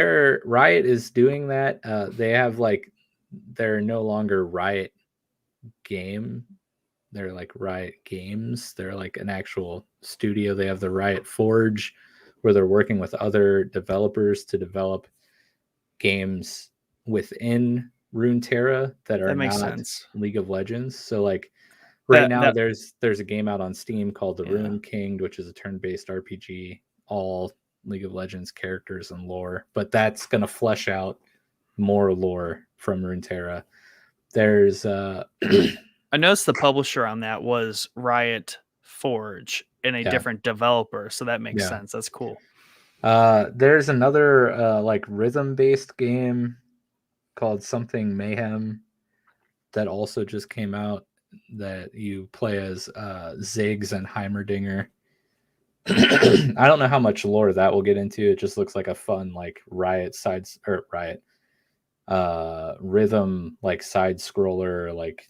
Riot is doing that. They have like, they're no longer Riot game. They're like Riot Games. They're like an actual studio. They have the Riot Forge, where they're working with other developers to develop games within Runeterra that are makes not sense. League of Legends. So like right now there's a game out on Steam called The Yeah. Rune King, which is a turn-based RPG, all League of Legends characters and lore, but that's going to flesh out more lore from Runeterra. There's I noticed the publisher on that was Riot Forge and a Yeah. different developer, so that makes Yeah. sense. That's cool. there's another like rhythm-based game called something Mayhem that also just came out, that you play as Ziggs and Heimerdinger. I don't know how much lore that will get into. It just looks like a fun like Riot rhythm, like side scroller, like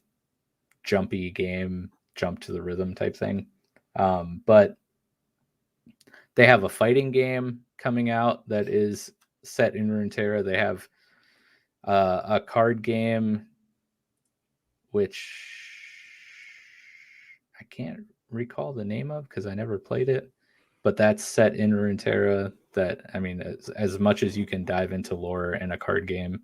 jumpy game, jump to the rhythm type thing. But they have a fighting game coming out that is set in Runeterra. They have a card game, which I can't recall the name of because I never played it, but that's set in Runeterra. That, I mean, as much as you can dive into lore in a card game.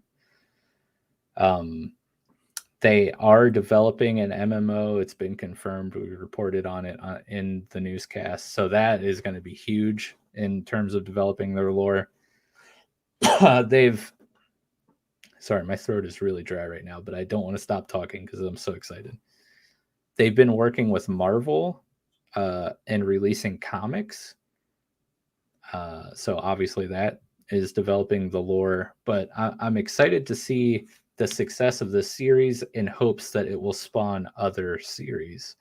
They are developing an MMO. It's been confirmed. We reported on it in the newscast. So that is going to be huge in terms of developing their lore. Sorry, my throat is really dry right now, but I don't want to stop talking because I'm so excited. They've been working with Marvel and releasing comics. So obviously that is developing the lore, but I'm excited to see the success of this series in hopes that it will spawn other series.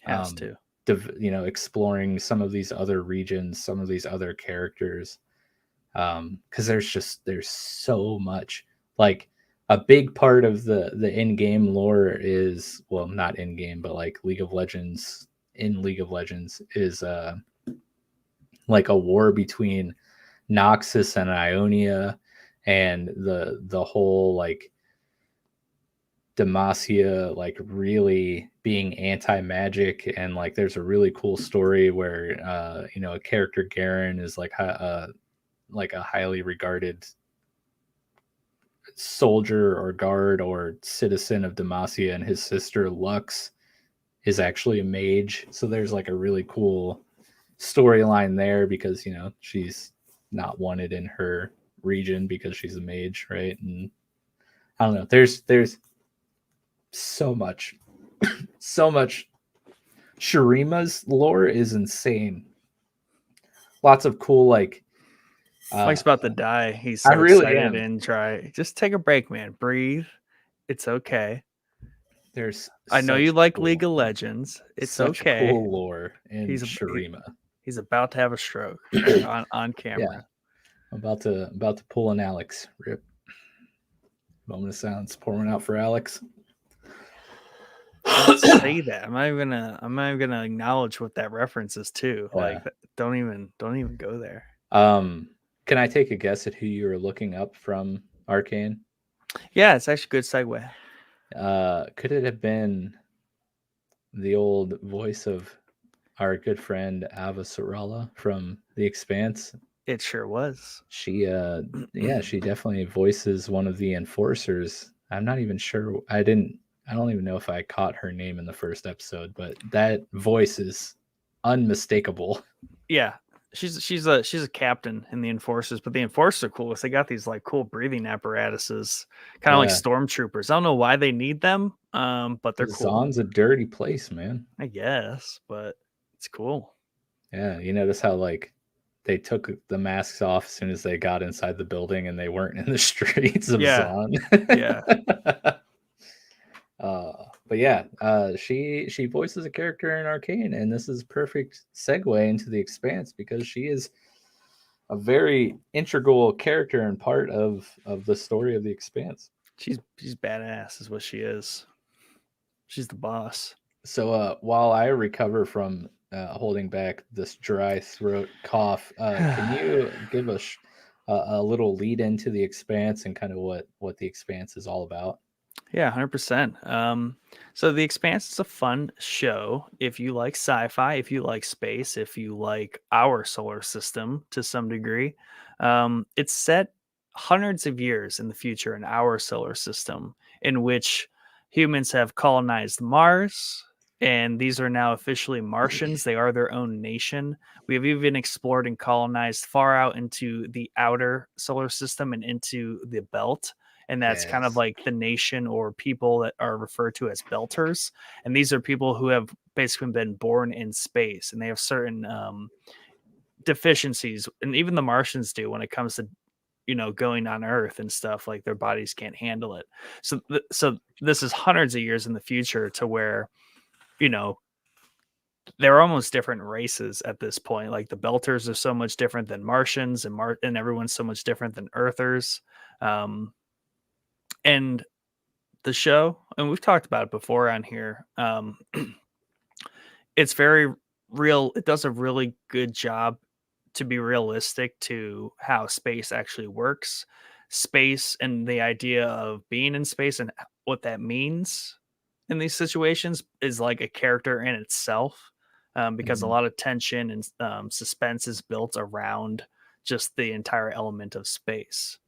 Has to. Exploring some of these other regions, some of these other characters. Because there's so much. Like a big part of the in-game lore is, well, not in-game, but like League of Legends is like a war between Noxus and Ionia, and the whole like Demacia like really being anti-magic, and like there's a really cool story where a character Garen is like a highly regarded soldier or guard or citizen of Demacia, and his sister Lux is actually a mage. So there's like a really cool storyline there because she's not wanted in her region because she's a mage, right? And I don't know, there's so much Shurima's lore is insane. Lots of cool like Mike's about to die. He's so I really excited am. and try. Just take a break, man. Breathe. It's okay. I know you like League of Legends. It's such okay. Cool lore in Shurima. He's about to have a stroke on camera. Yeah. I'm about to pull an Alex. Rip. Moment of silence. Pour one out for Alex. Don't say that. I'm not even gonna acknowledge what that reference is to. Yeah. Like, don't even go there. Can I take a guess at who you were looking up from Arcane? Yeah, it's actually a good segue. Could it have been the old voice of our good friend Ava Sarala from The Expanse? It sure was. She she definitely voices one of the enforcers. I'm not even sure. I don't even know if I caught her name in the first episode, but that voice is unmistakable. Yeah. She's a captain in the enforcers, but the enforcers are cool because they got these like cool breathing apparatuses, kind of like stormtroopers. I don't know why they need them, but they're cool. Zahn's a dirty place, man. I guess, but it's cool. Yeah, you notice how like they took the masks off as soon as they got inside the building, and they weren't in the streets of Zahn. Yeah. But yeah, she voices a character in Arcane, and this is perfect segue into The Expanse because she is a very integral character and part of the story of The Expanse. She's badass, is what she is. She's the boss. So while I recover from holding back this dry throat cough. Can you give us a little lead into the Expanse and kind of what the Expanse is all about? Yeah, 100%. So The Expanse is a fun show if you like sci-fi, if you like space, if you like our solar system to some degree. It's set hundreds of years in the future in our solar system, in which humans have colonized Mars, and these are now officially Martians. They are their own nation. We have even explored and colonized far out into the outer solar system and into the belt, and that's kind of Yes. like the nation or people that are referred to as belters. And these are people who have basically been born in space, and they have certain deficiencies, and even the Martians do when it comes to going on Earth and stuff. Like their bodies can't handle it. So this is hundreds of years in the future to where you know they're almost different races at this point. Like the belters are so much different than Martians, and everyone's so much different than Earthers. Um, and the show, and we've talked about it before on here, it's very real. It does a really good job to be realistic to how space actually works. Space and the idea of being in space and what that means in these situations is like a character in itself, because a Mhm. lot of tension and suspense is built around just the entire element of space.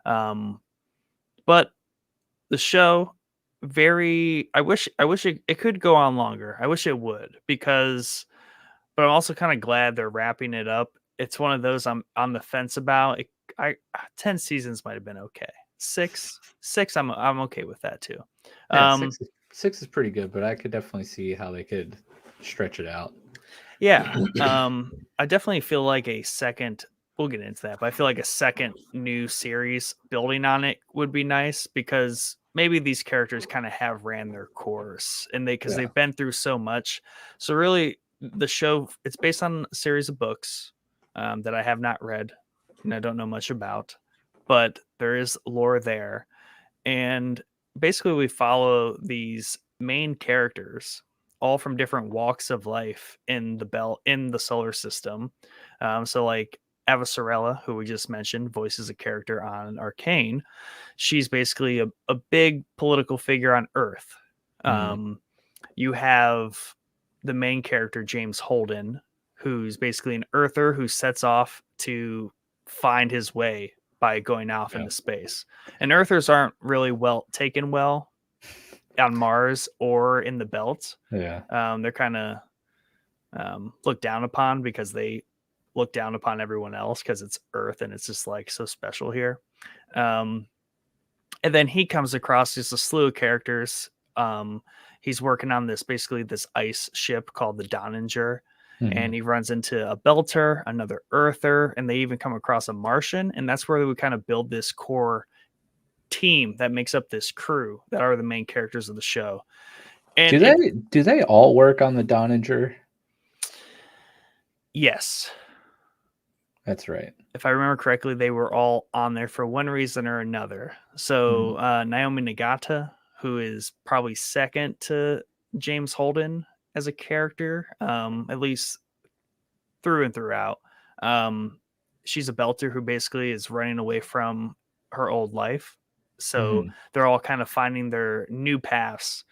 But the show, very, I wish it could go on longer. I wish it would, because but I'm also kind of glad they're wrapping it up. It's one of those I'm on the fence about. 10 seasons might have been okay. Six, I'm okay with that too. Yeah, Um, six is pretty good, but I could definitely see how they could stretch it out. yeah. I definitely feel like a second. We'll get into that, but I feel like a second new series building on it would be nice, because maybe these characters kind of have ran their course, and because Yeah. they've been through so much. So really, the show, it's based on a series of books that I have not read and I don't know much about, but there is lore there. And basically we follow these main characters all from different walks of life in the solar system. So like Avasarella, who we just mentioned, voices a character on Arcane. She's basically a big political figure on Earth. Mhm. You have the main character, James Holden, who's basically an Earther who sets off to find his way by going off Yeah. into space. And Earthers aren't really taken well on Mars or in the belt. Yeah. They're kind of looked down upon, because they look down upon everyone else because it's Earth and it's just like so special here. Um, and then he comes across just a slew of characters. He's working on this ice ship called the Donninger, and Mhm. he runs into a Belter, another Earther, and they even come across a Martian, and that's where we kind of build this core team that makes up this crew that are the main characters of the show. And Do they all work on the Donninger? yes, That's right. if I remember correctly, they were all on there for one reason or another. So Mhm. Naomi Nagata, who is probably second to James Holden as a character, at least through and throughout. She's a belter who basically is running away from her old life. So Mhm. they're all kind of finding their new paths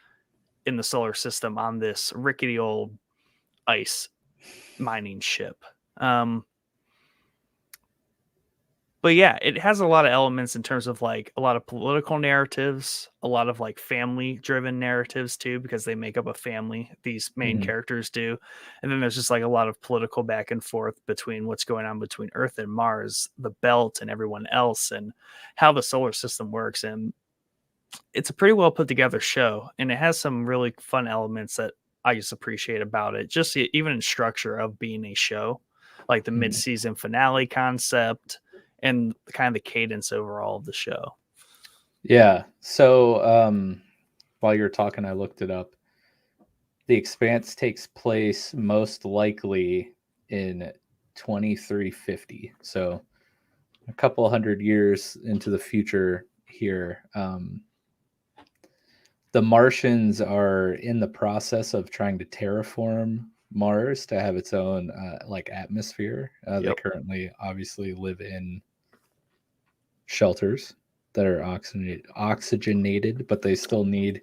in the solar system on this rickety old ice mining ship. But yeah, it has a lot of elements in terms of like a lot of political narratives, a lot of like family driven narratives too, because they make up a family, these main Mhm. characters do. And then there's just like a lot of political back and forth between what's going on between Earth and Mars, the belt and everyone else, and how the solar system works. And it's a pretty well put together show, and it has some really fun elements that I just appreciate about it. Just even in structure of being a show, like the Mhm. mid-season finale concept and kind of the cadence overall of the show. Yeah. So, while you're talking, I looked it up. The Expanse takes place most likely in 2350. So, a couple hundred years into the future here. The Martians are in the process of trying to terraform Mars to have its own like atmosphere. They Yep. currently obviously live in shelters that are oxygenated, but they still need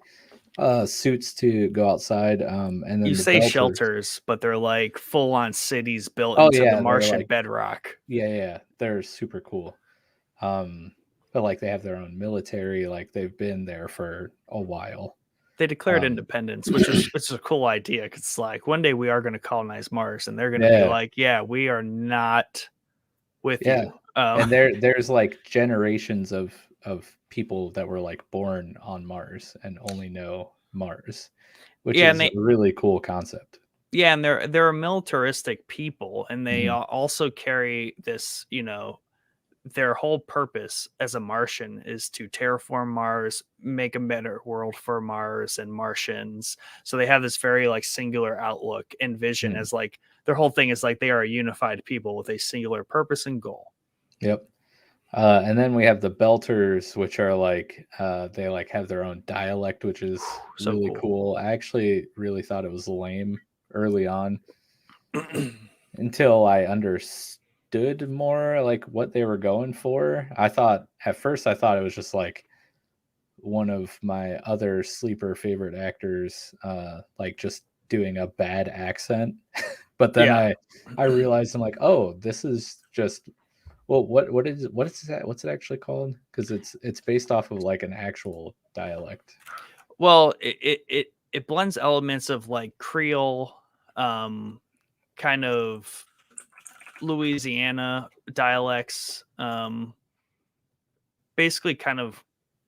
suits to go outside. And then You the say Belters. shelters, but they're like full on cities built Oh into yeah, the they're Martian like bedrock. yeah, they're super cool. But like they have their own military, like they've been there for a while. They declared independence, which is a cool idea. Cause it's like one day we are going to colonize Mars, and they're going to be Yeah. like, "Yeah, we are not with Yeah. you." And there's like generations of people that were like born on Mars and only know Mars, which Yeah, is and a really cool concept. Yeah, and they're a militaristic people, and they Mhm. also carry this, their whole purpose as a Martian is to terraform Mars, make a better world for Mars and Martians. So they have this very like singular outlook and vision, Mhm. as like their whole thing is like they are a unified people with a singular purpose and goal. Yep. And then we have the Belters, which are like they like have their own dialect, which is So really cool. cool. I actually really thought it was lame early on until I understood more like what they were going for. I thought at first I thought it was just like one of my other sleeper favorite actors like just doing a bad accent. But then Yeah. I realized I'm like, "Oh, this is just well, what is that? What's it actually called? Because it's based off of like an actual dialect." Well, it blends elements of like Creole, kind of Louisiana dialects, basically kind of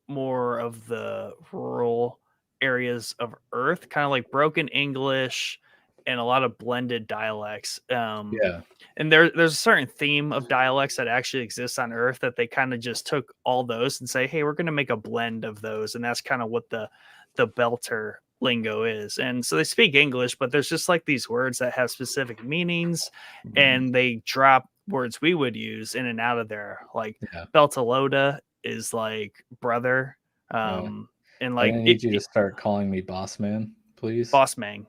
more of the rural areas of Earth, kind of like broken English and a lot of blended dialects. Yeah. And there's a certain theme of dialects that actually exists on Earth that they kind of just took all those and say, hey, we're going to make a blend of those, and that's kind of what the Belter lingo is. And so they speak English, but there's just like these words that have specific meanings, and they drop words we would use in and out of there. Like Yeah. Beltalowda is like brother, Yeah. and And like I need you to start calling me boss man, please. boss mang.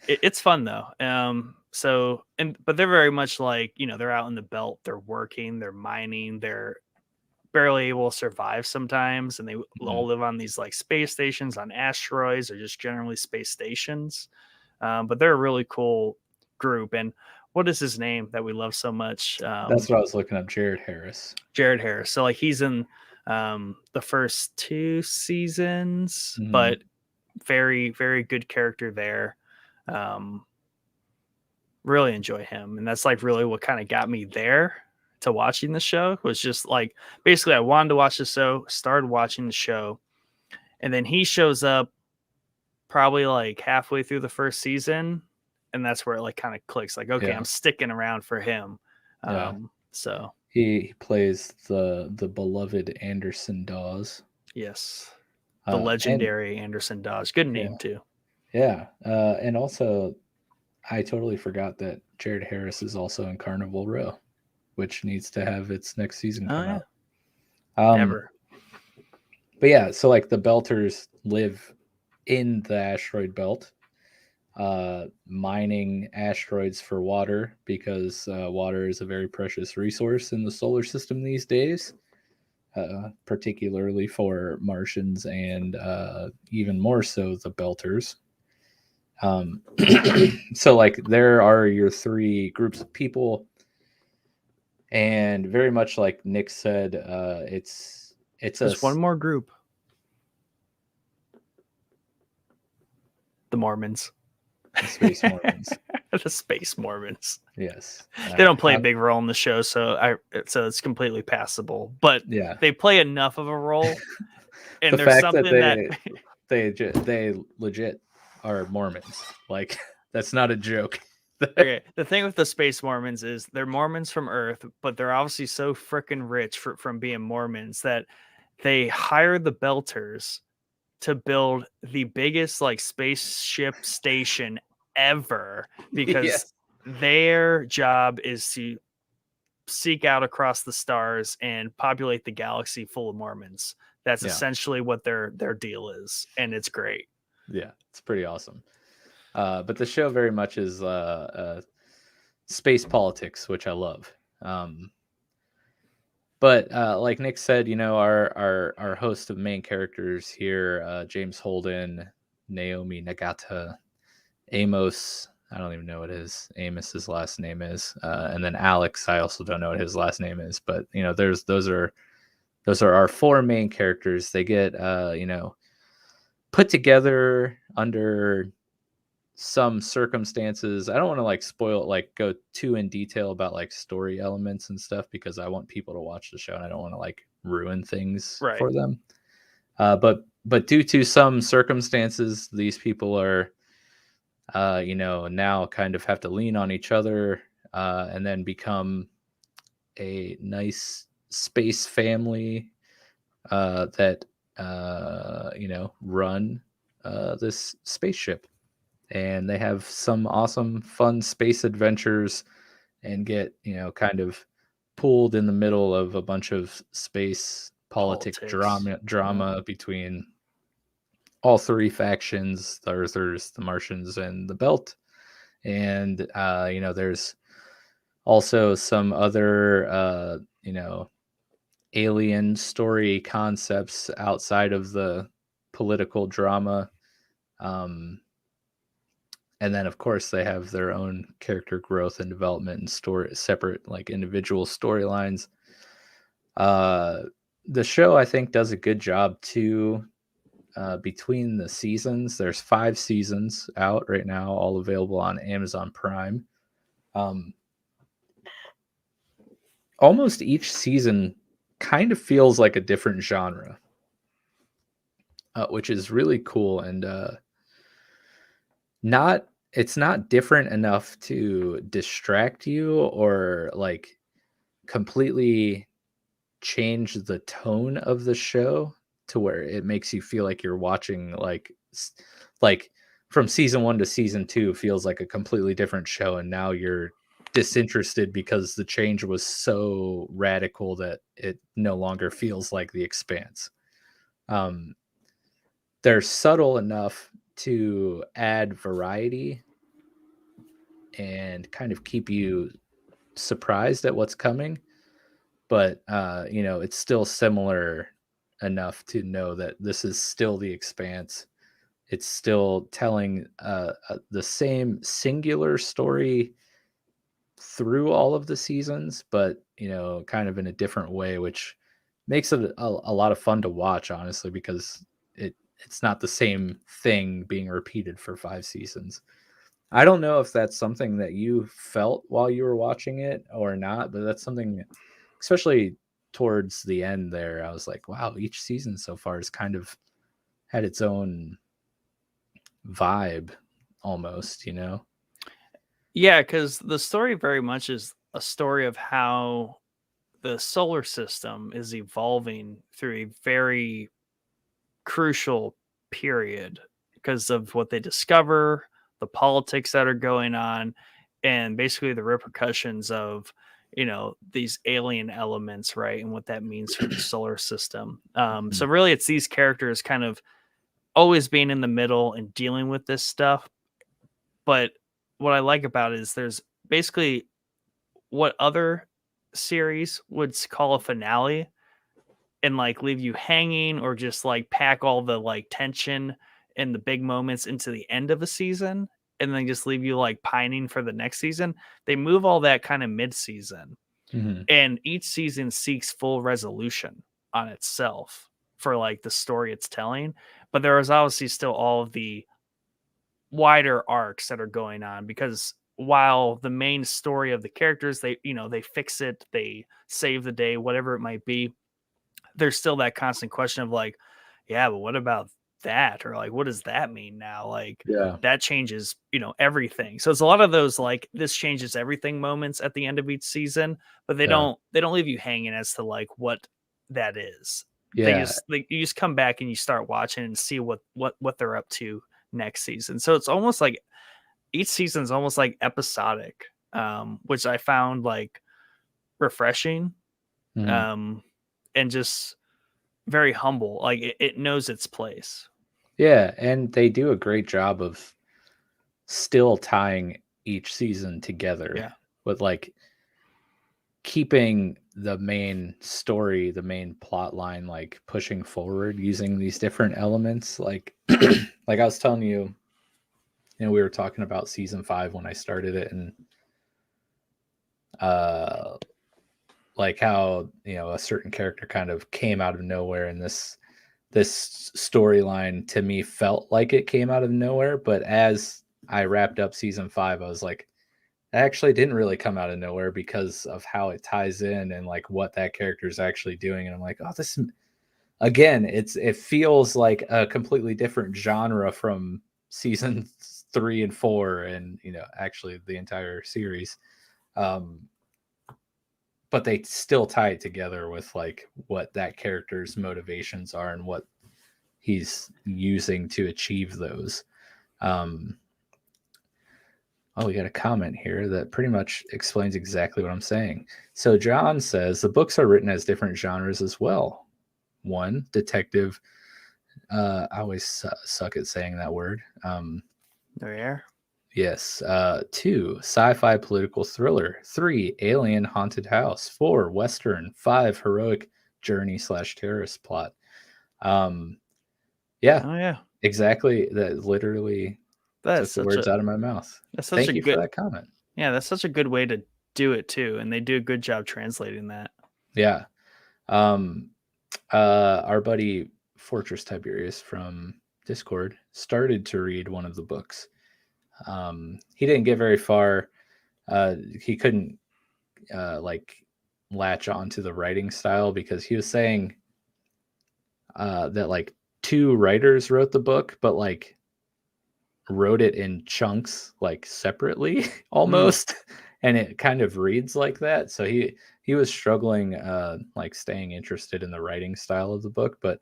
It's fun though. But they're very much like, they're out in the belt, they're working, they're mining, they're barely able to survive sometimes, and they all live on these like space stations, on asteroids, or just generally space stations. But they're a really cool group. And what is his name that we love so much? That's what I was looking up. Jared Harris. So like he's in the first 2 seasons, Mhm. but very, very good character there. Really enjoy him, and that's like really what kind of got me there to watching the show. Was just like basically I wanted to watch the show, started watching the show, and then he shows up probably like halfway through the first season, and that's where it like kind of clicks. Like, okay, Yeah. I'm sticking around for him. Yeah. So He plays the beloved Anderson Dawes. yes, the And legendary Anderson Dawes. Good name too. yeah. And also I totally forgot that Jared Harris is also in Carnival Row, which needs to have its next season come out. Never. But yeah, so like the Belters live in the asteroid belt, mining asteroids for water, because water is a very precious resource in the solar system these days, particularly for Martians and even more so the Belters. So like there are your 3 groups of people, and very much like Nick said, it's just one more group. The Mormons. The Space Mormons. The Space Mormons. Yes. They don't play a big role in the show, so it's completely passable. But yeah, they play enough of a role, and the there's fact something that they legit are Mormons. Like that's not a joke. Okay, the thing with the Space Mormons is they're Mormons from Earth, but they're obviously so freaking rich from being Mormons that they hire the Belters to build the biggest like spaceship station ever, because Yes. their job is to seek out across the stars and populate the galaxy full of Mormons. That's essentially what their deal is, and it's great. Yeah, it's pretty awesome. But the show very much is space politics, which I love. But like Nick said, our host of main characters here, James Holden, Naomi Nagata, Amos. I don't even know what Amos's last name is, and then Alex. I also don't know what his last name is. But those are our four main characters. They get put together under some circumstances. I don't want to go too in detail about like story elements and stuff because I want people to watch the show and I don't want to like ruin things for them. But due to some circumstances, these people are now kind of have to lean on each other and then become a nice space family that run this spaceship. And they have some awesome, fun space adventures and get, kind of pulled in the middle of a bunch of space politics. drama between all three factions, the Earthers, the Martians, and the Belt. And, there's also some other, alien story concepts outside of the political drama. And then, of course, they have their own character growth and development and separate, like individual storylines. The show, I think, does a good job too. Between the seasons, there's 5 seasons out right now, all available on Amazon Prime. Almost each season kind of feels like a different genre, which is really cool. And it's not different enough to distract you or like completely change the tone of the show to where it makes you feel like you're watching like from season 1 to season 2 feels like a completely different show, and now you're disinterested because the change was so radical that it no longer feels like The Expanse. They're subtle enough to add variety and kind of keep you surprised at what's coming, but it's still similar enough to know that this is still The Expanse. It's still telling the same singular story through all of the seasons, but kind of in a different way, which makes it a lot of fun to watch, honestly, because it's not the same thing being repeated for 5 seasons. I don't know if that's something that you felt while you were watching it or not, but that's something, especially towards the end there, I was like, wow, each season so far has kind of had its own vibe almost, Yeah, because the story very much is a story of how the solar system is evolving through a very crucial period because of what they discover, the politics that are going on, and basically the repercussions of these alien elements, right, and what that means for the solar system. So really it's these characters kind of always being in the middle and dealing with this stuff. But what I like about it is there's basically what other series would call a finale and like leave you hanging or just like pack all the like tension and the big moments into the end of a season and then just leave you like pining for the next season. They move all that kind of mid-season. And each season seeks full resolution on itself for like the story it's telling. But there is obviously still all of the wider arcs that are going on, because while the main story of the characters, they fix it, they save the day, whatever it might be, there's still that constant question of like, yeah, but what about that? Or like, what does that mean now? Like, that changes, everything. So it's a lot of those like this changes everything moments at the end of each season, but they don't leave you hanging as to like what that is. You just come back and you start watching and see what they're up to next season. So it's almost like each season is almost like episodic, which I found like refreshing, and just very humble. Like it knows its place. Yeah, and they do a great job of still tying each season together Yeah. with like keeping the main story, the main plot line, like pushing forward using these different elements. Like, like I was telling you, we were talking about season 5 when I started it, and like how a certain character kind of came out of nowhere, and this storyline to me felt like it came out of nowhere. But as I wrapped up season 5, I was like, it actually didn't really come out of nowhere because of how it ties in and like what that character is actually doing. And I'm like, oh, this again, it feels like a completely different genre from season 3 and 4, and actually the entire series. But they still tie it together with like what that character's motivations are and what he's using to achieve those. Oh, we got a comment here that pretty much explains exactly what I'm saying. So John says the books are written as different genres as well. 1, detective. I always suck at saying that word. There. Yes. 2, sci-fi political thriller. 3, alien haunted house. 4, western. 5, heroic journey / terrorist plot. Yeah. Oh yeah. Exactly. That literally took That's the such words a out of my mouth. that's such Thank a you for good that comment. yeah, that's such a good way to do it too, and they do a good job translating that. Yeah. Our buddy Fortress Tiberius from Discord started to read one of the books. He didn't get very far. He couldn't like latch onto the writing style because he was saying that like 2 writers wrote the book, but like wrote it in chunks, like separately almost. And it kind of reads like that. So he was struggling like staying interested in the writing style of the book. But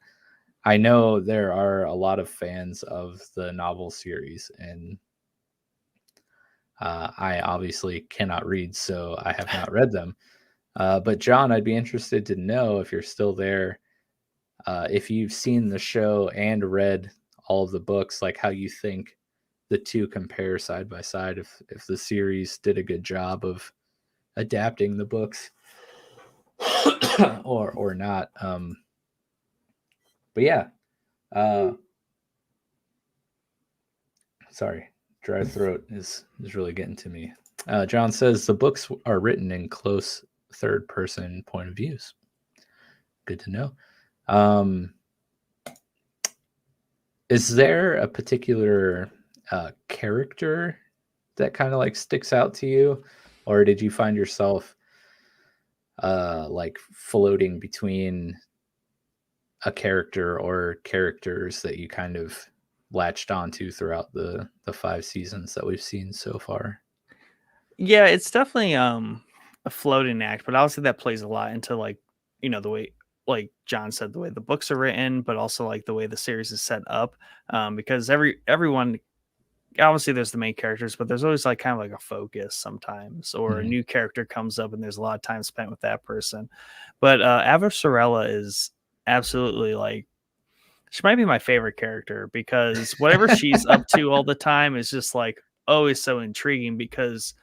I know there are a lot of fans of the novel series, and I obviously cannot read, so I have not read them. But John, I'd be interested to know if you're still there, if you've seen the show and read all of the books, like how you think the 2 compare side by side, if the series did a good job of adapting the books or not. But yeah, sorry, dry throat is really getting to me. John says the books are written in close third person point of views. Good to know. Is there a particular character that kind of like sticks out to you, or did you find yourself like floating between a character or characters that you kind of latched onto throughout the 5 seasons that we've seen so far? Yeah, it's definitely a floating act, but obviously that plays a lot into like, the way, like John said, the way the books are written, but also like the way the series is set up. Because everyone, obviously there's the main characters, but there's always like kind of like a focus sometimes, or a new character comes up and there's a lot of time spent with that person. But Ava Sorella is absolutely like, she might be my favorite character because whatever she's up to all the time is just like always so intriguing, because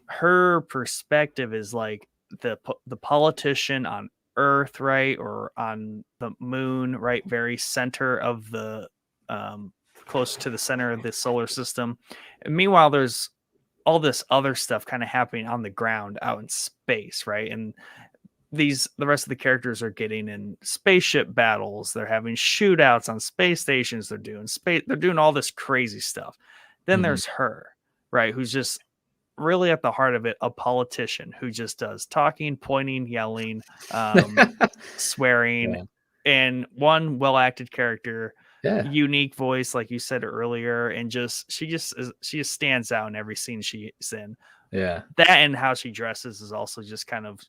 her perspective is like the politician on Earth, right, or on the moon, right, very center of the close to the center of the solar system. And meanwhile, there's all this other stuff kind of happening on the ground out in space, right? And the rest of the characters are getting in spaceship battles. They're having shootouts on space stations. They're doing all this crazy stuff. Then there's her, right, who's just really at the heart of it, a politician who just does talking, pointing, yelling, swearing, and one well-acted character, unique voice, like you said earlier, and she just stands out in every scene she's in. Yeah, that and how she dresses is also just kind of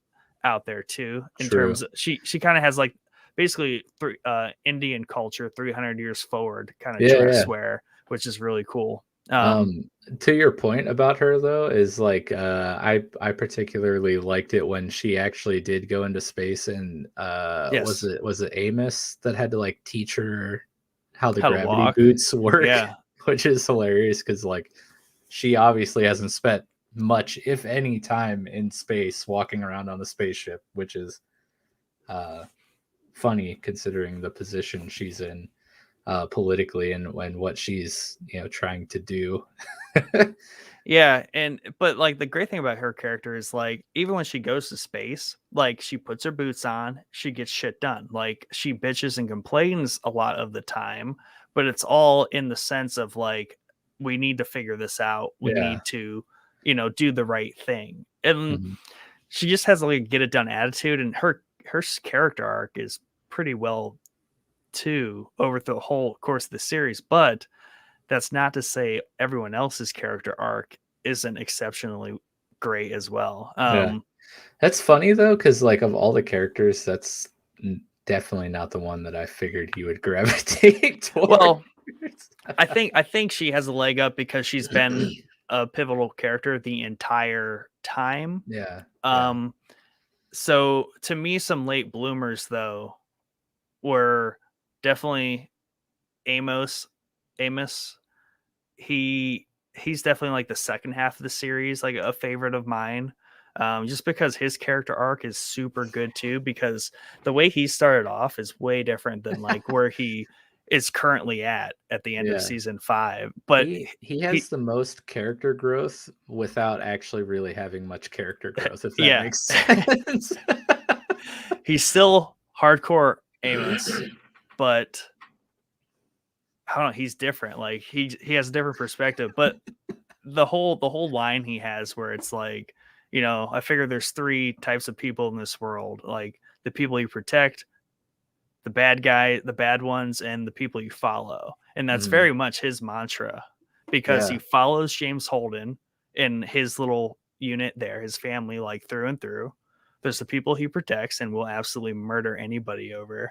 out there too. In terms of, she kind of has like basically Indian culture 300 years forward kind of dress wear, which is really cool. To your point about her though, is like I particularly liked it when she actually did go into space, and was it Amos that had to like teach her how the How to gravity walk. boots work, Yeah. which is hilarious because like she obviously hasn't spent much, if any, time in space walking around on the spaceship, which is funny considering the position she's in politically and what she's trying to do. Yeah, but like the great thing about her character is like even when she goes to space, like she puts her boots on, she gets shit done. Like she bitches and complains a lot of the time, but it's all in the sense of like we need to figure this out. We Yeah. need to, do the right thing. And Mhm. she just has like a get it done attitude, and her character arc is pretty well too over the whole course of the series, but that's not to say everyone else's character arc isn't exceptionally great as well. Yeah. That's funny though, because like of all the characters, that's definitely not the one that I figured you would gravitate towards. Well, I think she has a leg up because she's been a pivotal character the entire time. Yeah. So to me, some late bloomers though were definitely Amos. He's definitely like the second half of the series, like a favorite of mine. Just because his character arc is super good too, because the way he started off is way different than like where he is currently at the end of season 5. But he has the most character growth without actually really having much character growth, if that makes sense. He's still hardcore Amos, but I don't know, he's different. Like he has a different perspective, but the whole line he has where it's like, I figure there's 3 types of people in this world, like the people you protect, the bad ones, and the people you follow. And that's very much his mantra, because he follows James Holden in his little unit there, his family, like through and through. There's the people he protects and will absolutely murder anybody over.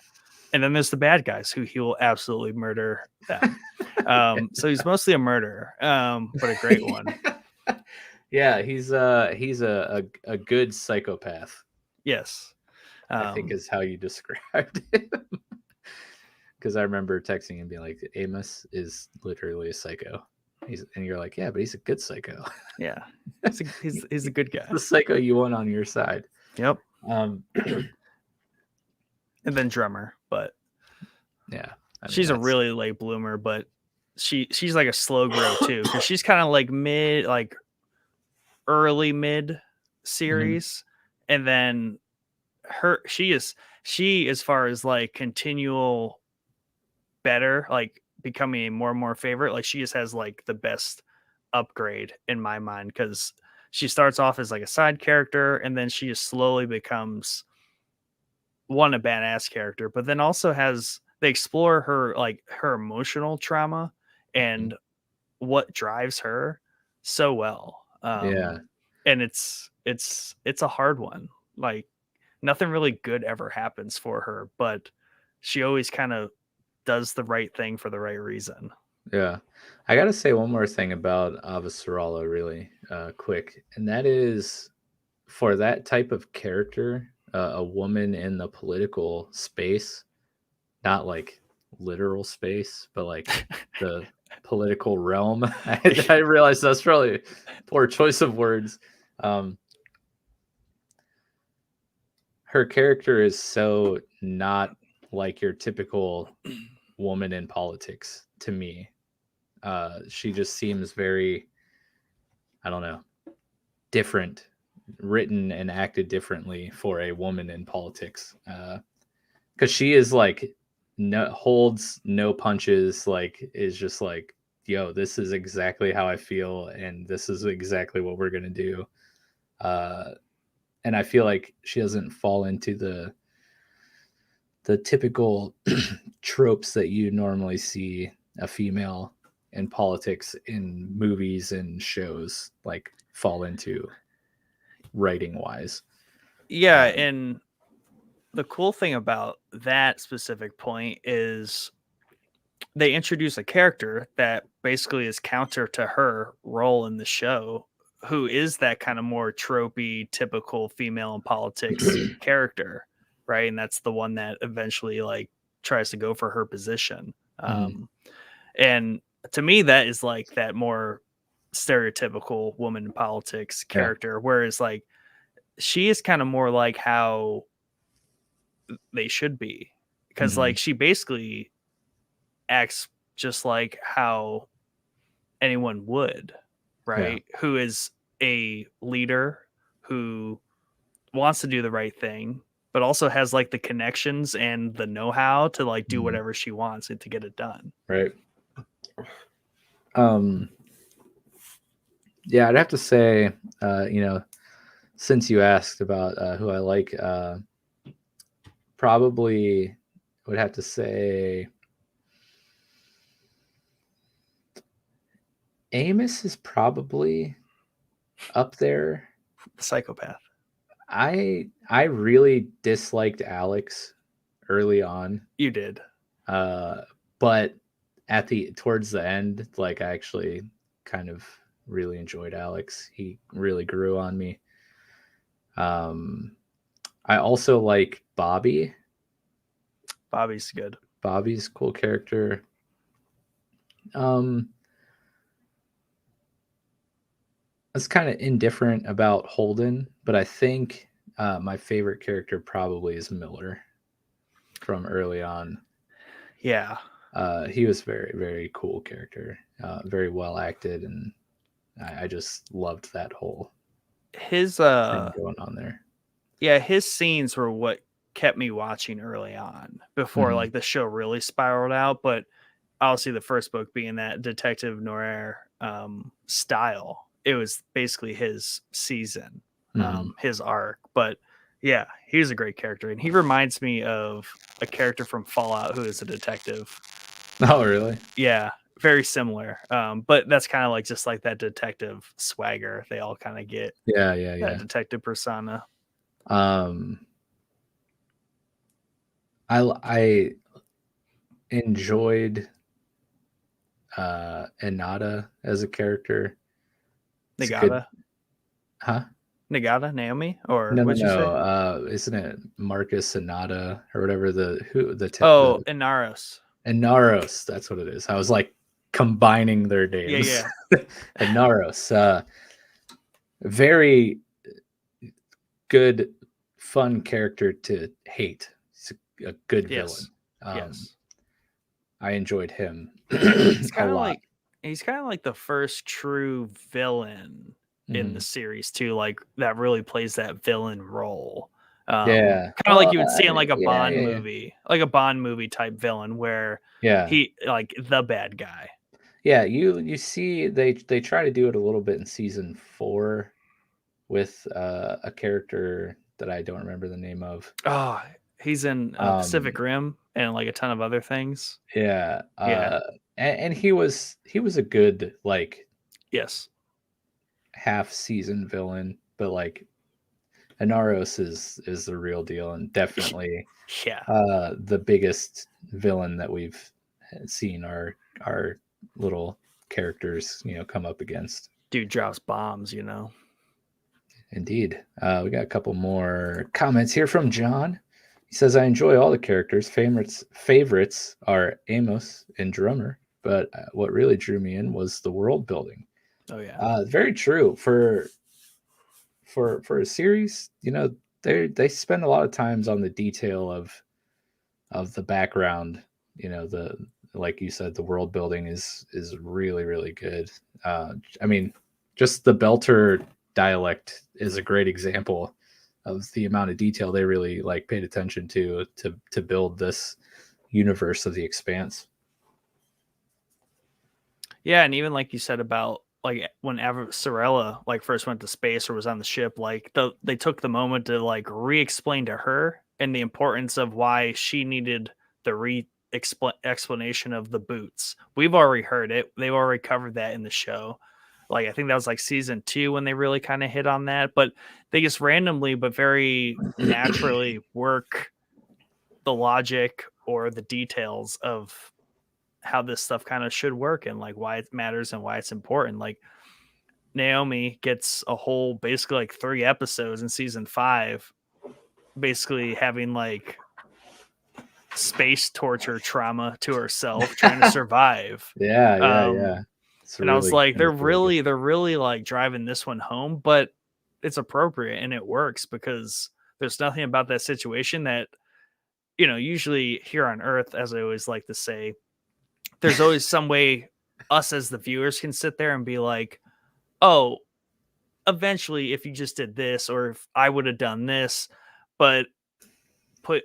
And then there's the bad guys who he will absolutely murder them. So he's mostly a murderer, but a great one. Yeah, he's a good psychopath. Yes. I think is how you described him. Because I remember texting and being like, Amos is literally a psycho. And you're like, yeah, but he's a good psycho. Yeah, he's a good guy. The psycho you want on your side. Yep. And then drummer, but yeah, I mean, she's a really late bloomer, but she's like a slow grow too, because she's kind of like early mid series, and then she as far as like continual better, like becoming more and more favorite, like she just has like the best upgrade in my mind, because she starts off as like a side character, and then she just slowly becomes a badass character, but then also they explore her emotional trauma and what drives her so well. And it's a hard one. Like nothing really good ever happens for her, but she always kind of does the right thing for the right reason. Yeah. I got to say one more thing about Avasarala really quick, and that is, for that type of character, a woman in the political space, not like literal space, but like the political realm. I realize that's probably a poor choice of words. Her character is so not like your typical woman in politics to me. She just seems very, I don't know, different, written and acted differently for a woman in politics. Because she is like, holds no punches, like is just like, yo, this is exactly how I feel, and this is exactly what we're gonna do. And I feel like she doesn't fall into the typical tropes that you normally see a female in politics in movies and shows like fall into, writing wise. Yeah, and the cool thing about that specific point is they introduce a character that basically is counter to her role in the show, who is that kind of more tropey, typical female in politics character, right? And that's the one that eventually like tries to go for her position. And to me, that is like that more stereotypical woman in politics character, whereas like she is kind of more like how they should be, because like she basically acts just like how anyone would, right? Who is a leader who wants to do the right thing, but also has like the connections and the know-how to like do whatever she wants and to get it done. Right. Yeah, I'd have to say, since you asked about who I like, probably would have to say Amos is probably up there. Psychopath. I really disliked Alex early on. You did. But towards the end, like I actually kind of really enjoyed Alex. He really grew on me. I also like Bobby. Bobby's good. Bobby's a cool character. It's kind of indifferent about Holden, but I think my favorite character probably is Miller from early on. Yeah. He was very, very cool character, very well acted, and I just loved that whole his thing going on there. Yeah, his scenes were what kept me watching early on before like the show really spiraled out. But obviously, the first book being that detective noir style, it was basically his season, his arc. But yeah, he was a great character, and he reminds me of a character from Fallout who is a detective. Oh, really? Yeah, very similar. But that's kind of like just like that detective swagger they all kind of get. Yeah. That detective persona. I enjoyed Inada as a character. Nagata? Huh? Nagata, Naomi, or No. what'd you say? Isn't it Marcus Inada or whatever Inaros. Inaros, that's what it is. I was like combining their names. Yeah. Inaros, very good, fun character to hate. He's a good villain. Yes. I enjoyed him. He's kind of like the first true villain in the series too, like that really plays that villain role. Kind of like you would see in like a Bond movie, like a Bond movie type villain where he like the bad guy. Yeah, you see they try to do it a little bit in season 4 with a character that I don't remember the name of. Oh, he's in Pacific Rim and like a ton of other things. Yeah. And he was a good like half season villain, but like Inaros is the real deal and definitely the biggest villain that we've seen our little characters, come up against. Dude drops bombs, Indeed. We got a couple more comments here from John. He says, I enjoy all the characters. Favorites are Amos and Drummer, but what really drew me in was the world building. Oh yeah. Very true. For a series, they spend a lot of times on the detail of the background. Like you said, the world building is really, really good. I mean, just the Belter dialect is a great example of the amount of detail they really like paid attention to build this universe of the Expanse. Yeah, and even like you said about like when Sorella like first went to space or was on the ship, like they took the moment to like re-explain to her and the importance of why she needed the explanation of the boots. We've already heard it. They've already covered that in the show. Like I think that was like season 2 when they really kind of hit on that, but they just randomly but very naturally work the logic or the details of how this stuff kind of should work and like why it matters and why it's important. Like Naomi gets a whole basically like 3 episodes in season 5, basically having like space torture trauma to herself trying to survive. Yeah. And I was like, they're really like driving this one home, but it's appropriate and it works because there's nothing about that situation that, usually here on Earth, as I always like to say, there's always some way us as the viewers can sit there and be like, oh, eventually if you just did this, or if I would have done this, but I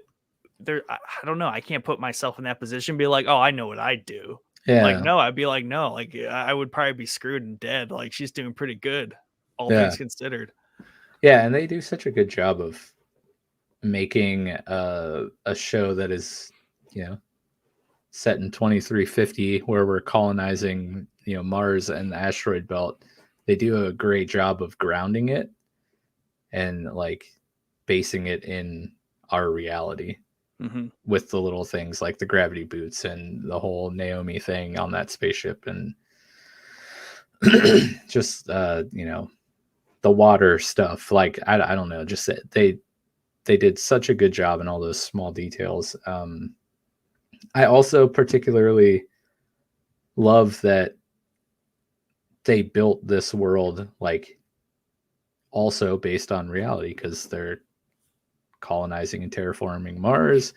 don't know. I can't put myself in that position and be like, oh, I know what I'd do. Yeah. Like, no, I'd be like, no, like I would probably be screwed and dead. Like she's doing pretty good, all things considered. Yeah, and they do such a good job of making a show that is, set in 2350 where we're colonizing, Mars and the asteroid belt. They do a great job of grounding it and like basing it in our reality. Mm-hmm. With the little things like the gravity boots and the whole Naomi thing on that spaceship, and just the water stuff. Like I don't know, just they did such a good job in all those small details. I also particularly love that they built this world like also based on reality, because they're colonizing and terraforming Mars.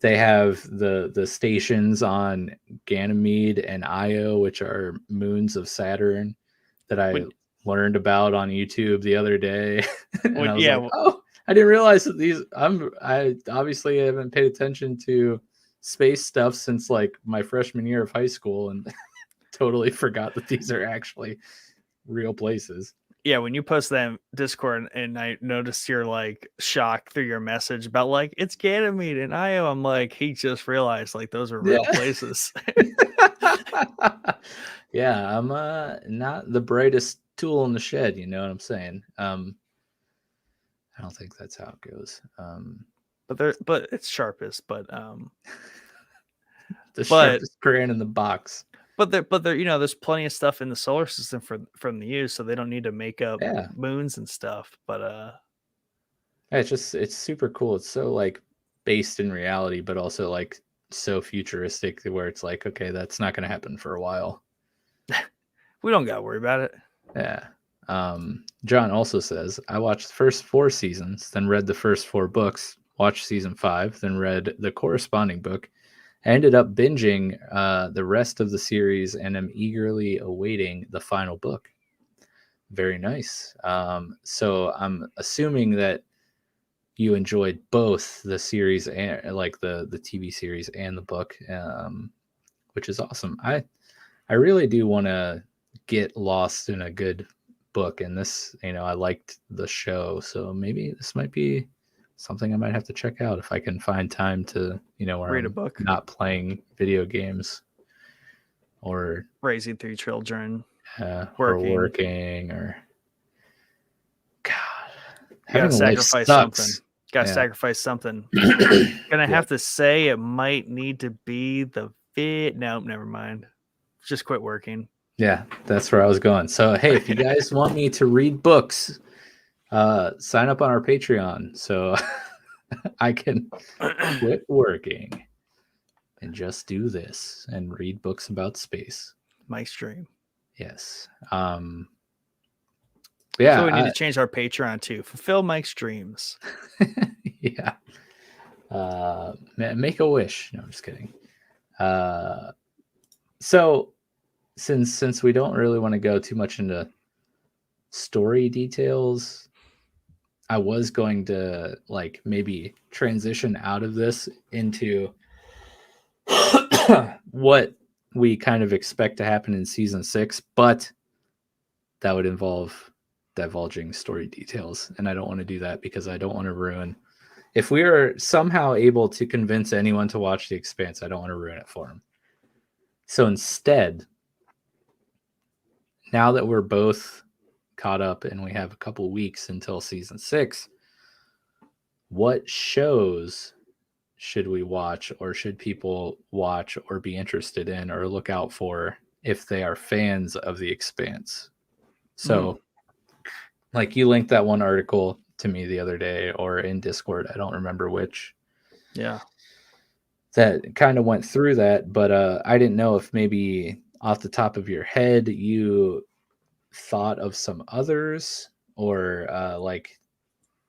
They have the stations on Ganymede and Io, which are moons of Saturn that I learned about on YouTube the other day. And I was like, oh, I didn't realize that I obviously haven't paid attention to space stuff since like my freshman year of high school, and totally forgot that these are actually real places. Yeah, when you post that in Discord and I noticed your like shock through your message about like it's Ganymede and Io, I'm like, he just realized like those are real places. Yeah, I'm not the brightest tool in the shed, you know what I'm saying? I don't think that's how it goes. But it's sharpest, but the sharpest crayon in the box. But there, there's plenty of stuff in the solar system from the use, so they don't need to make up moons and stuff. But it's super cool. It's so like based in reality, but also like so futuristic where it's like, okay, that's not going to happen for a while. We don't got to worry about it. Yeah. John also says, I watched the first 4 seasons, then read the first 4 books, watched season 5, then read the corresponding book. I ended up binging the rest of the series and am eagerly awaiting the final book. Very nice. So I'm assuming that you enjoyed both the series and like the TV series and the book, which is awesome. I really do want to get lost in a good book, and this, I liked the show, so maybe this might be something I might have to check out if I can find time to, read a book, not playing video games or raising 3 children, working or God, gotta sacrifice something. Gotta sacrifice something. Gonna have to say it might need to be the fit. Nope, never mind. Just quit working. Yeah, that's where I was going. So hey, if you guys want me to read books, sign up on our Patreon so I can quit working and just do this and read books about space. Mike's dream. Yes. Yeah. So we need to change our Patreon to fulfill Mike's dreams. Yeah. Make a wish. No, I'm just kidding. So since we don't really want to go too much into story details, I was going to like maybe transition out of this into what we kind of expect to happen in season 6, but that would involve divulging story details, and I don't want to do that because I don't want to ruin. If we are somehow able to convince anyone to watch The Expanse, I don't want to ruin it for them. So instead, now that we're both caught up and we have a couple weeks until season 6, what shows should we watch, or should people watch or be interested in or look out for if they are fans of The Expanse? So like you linked that one article to me the other day, or in Discord, I don't remember which. Yeah. that kind of went through that, but I didn't know if maybe off the top of your head you thought of some others, or like,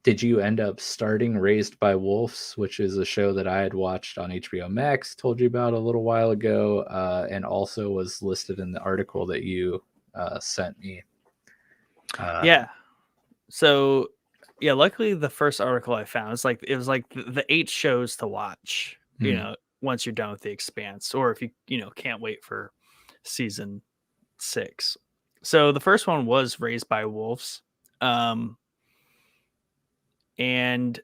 did you end up starting Raised by Wolves, which is a show that I had watched on HBO Max, told you about a little while ago, and also was listed in the article that you sent me. Yeah. So, yeah, luckily the first article I found was like it was like the 8 shows to watch, once you're done with The Expanse, or if you can't wait for season 6. So the first one was Raised by Wolves. And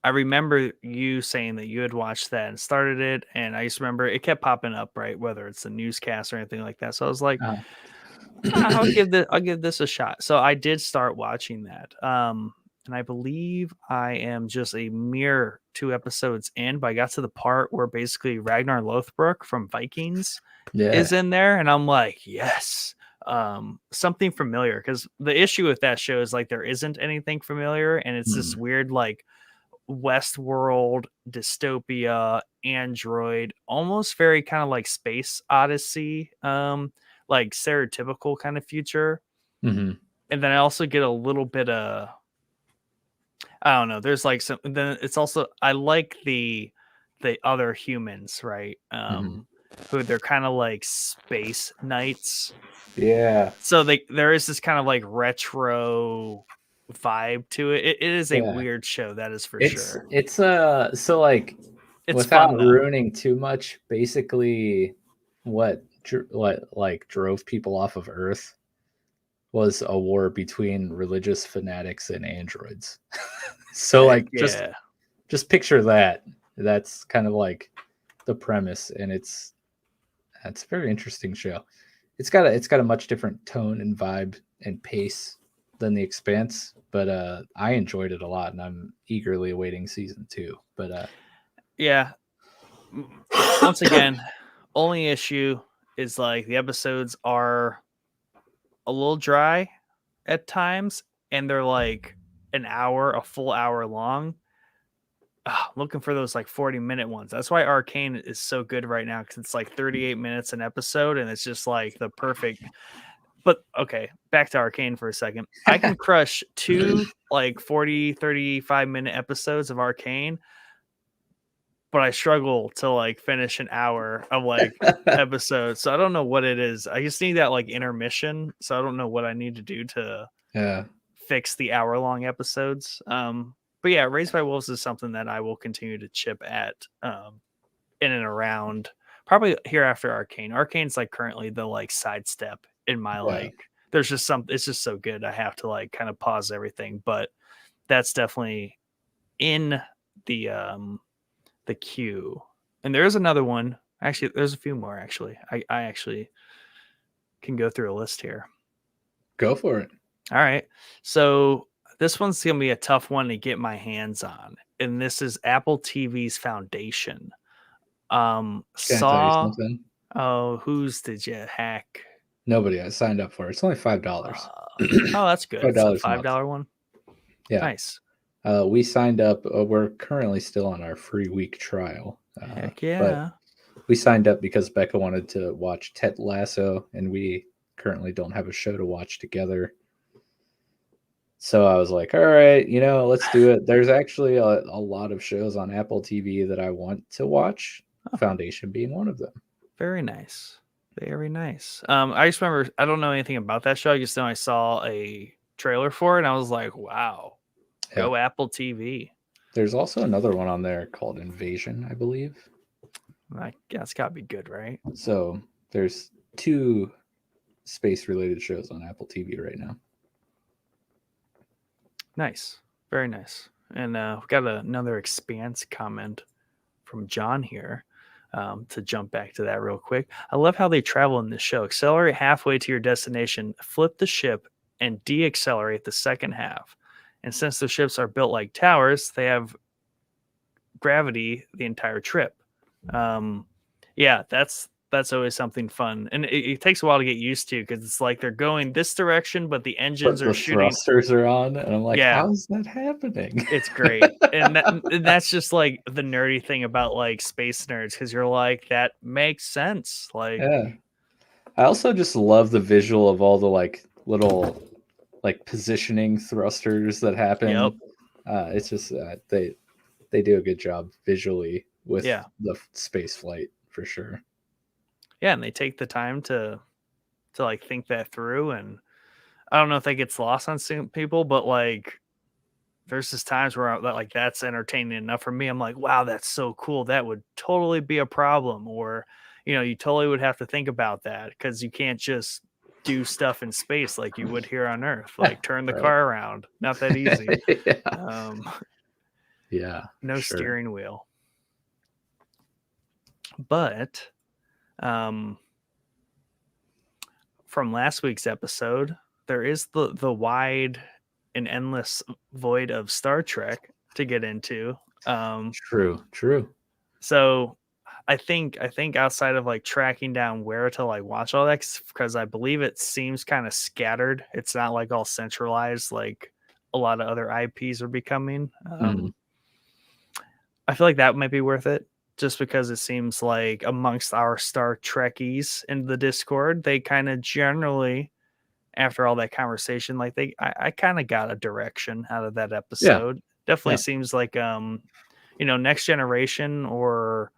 I remember you saying that you had watched that and started it, and I just remember it kept popping up, right? Whether it's a newscast or anything like that. So I was like, I'll give this a shot. So I did start watching that. And I believe I am just a mere 2 episodes in, but I got to the part where basically Ragnar Lothbrok from Vikings is in there, and I'm like, yes. Something familiar, because the issue with that show is like there isn't anything familiar, and it's this weird like Westworld dystopia android, almost very kind of like Space Odyssey, like stereotypical kind of future. And then I also get a little bit of, I don't know, there's like some, then it's also, I like the other humans, right? Who they're kind of like space knights. Yeah. So there is this kind of like retro vibe to it. It is a weird show, that is for sure. It's so like, it's without fun, though. ruining too much, basically what like drove people off of Earth was a war between religious fanatics and androids. So like just picture that. That's kind of like the premise, and it's a very interesting show. It's got a much different tone and vibe and pace than The Expanse, but I enjoyed it a lot, and I'm eagerly awaiting season 2. But yeah, once again, only issue is like the episodes are a little dry at times, and they're like a full hour long. Looking for those like 40-minute ones. That's why Arcane is so good right now, because it's like 38 minutes an episode, and it's just like the perfect. But okay, back to Arcane for a second. I can crush 2 like 40, 35-minute episodes of Arcane, but I struggle to like finish an hour of like episodes. So I don't know what it is. I just need that like intermission. So I don't know what I need to do to fix the hour-long episodes. But yeah, Raised by Wolves is something that I will continue to chip at in and around, probably here after Arcane. Arcane's like currently the like sidestep in my like, there's just it's just so good. I have to like kind of pause everything, but that's definitely in the queue. And there's another one. Actually, there's a few more actually. I actually can go through a list here. Go for it. All right. So this one's going to be a tough one to get my hands on. And this is Apple TV's Foundation. Can I tell you something? Oh, whose did you hack? Nobody. I signed up for it. It's only $5. Oh, that's good. It's a $5 one. Yeah. Nice. We signed up. We're currently still on our free week trial. Heck yeah. But we signed up because Becca wanted to watch Ted Lasso, and we currently don't have a show to watch together. So I was like, all right, let's do it. There's actually a lot of shows on Apple TV that I want to watch, Foundation being one of them. Very nice. Very nice. I just remember, I don't know anything about that show. I just know I saw a trailer for it, and I was like, wow, go Apple TV. There's also another one on there called Invasion, I believe. That's got to be good, right? So there's 2 space-related shows on Apple TV right now. Nice. Very nice. And we've got another Expanse comment from John here. To jump back to that real quick. I love how they travel in this show. Accelerate halfway to your destination, flip the ship, and deaccelerate the second half. And since the ships are built like towers, they have gravity the entire trip. Yeah, that's that's always something fun, and it takes a while to get used to because it's like they're going this direction, but the But engines the are shooting. thrusters are on, and I'm like, Yeah. how is that happening? It's great, and that's just like the nerdy thing about like space nerds because you're like that makes sense. Like, Yeah. I also just love the visual of all the like little like positioning thrusters that happen. Yep. It's just they do a good job visually with Yeah. the space flight for sure. yeah, and they take the time to like think that through, and I don't know if that gets lost on some people, but like there's just times where like that's entertaining enough for me. I'm like, wow, that's so cool. That would totally be a problem, or you totally would have to think about that because you can't just do stuff in space like you would here on Earth, like turn the Right. car around. Not that easy. Yeah. Yeah. No sure. steering wheel. But from last week's episode, there is the wide and endless void of Star Trek to get into. True. So I think outside of like tracking down where to like watch all that, because I believe it seems kind of scattered. It's not like all centralized like a lot of other IPs are becoming. I feel like that might be worth it just because it seems like amongst our Star Trekkies in the Discord, they kind of generally, after all that conversation, like I kind of got a direction out of that episode. Definitely seems like Next Generation or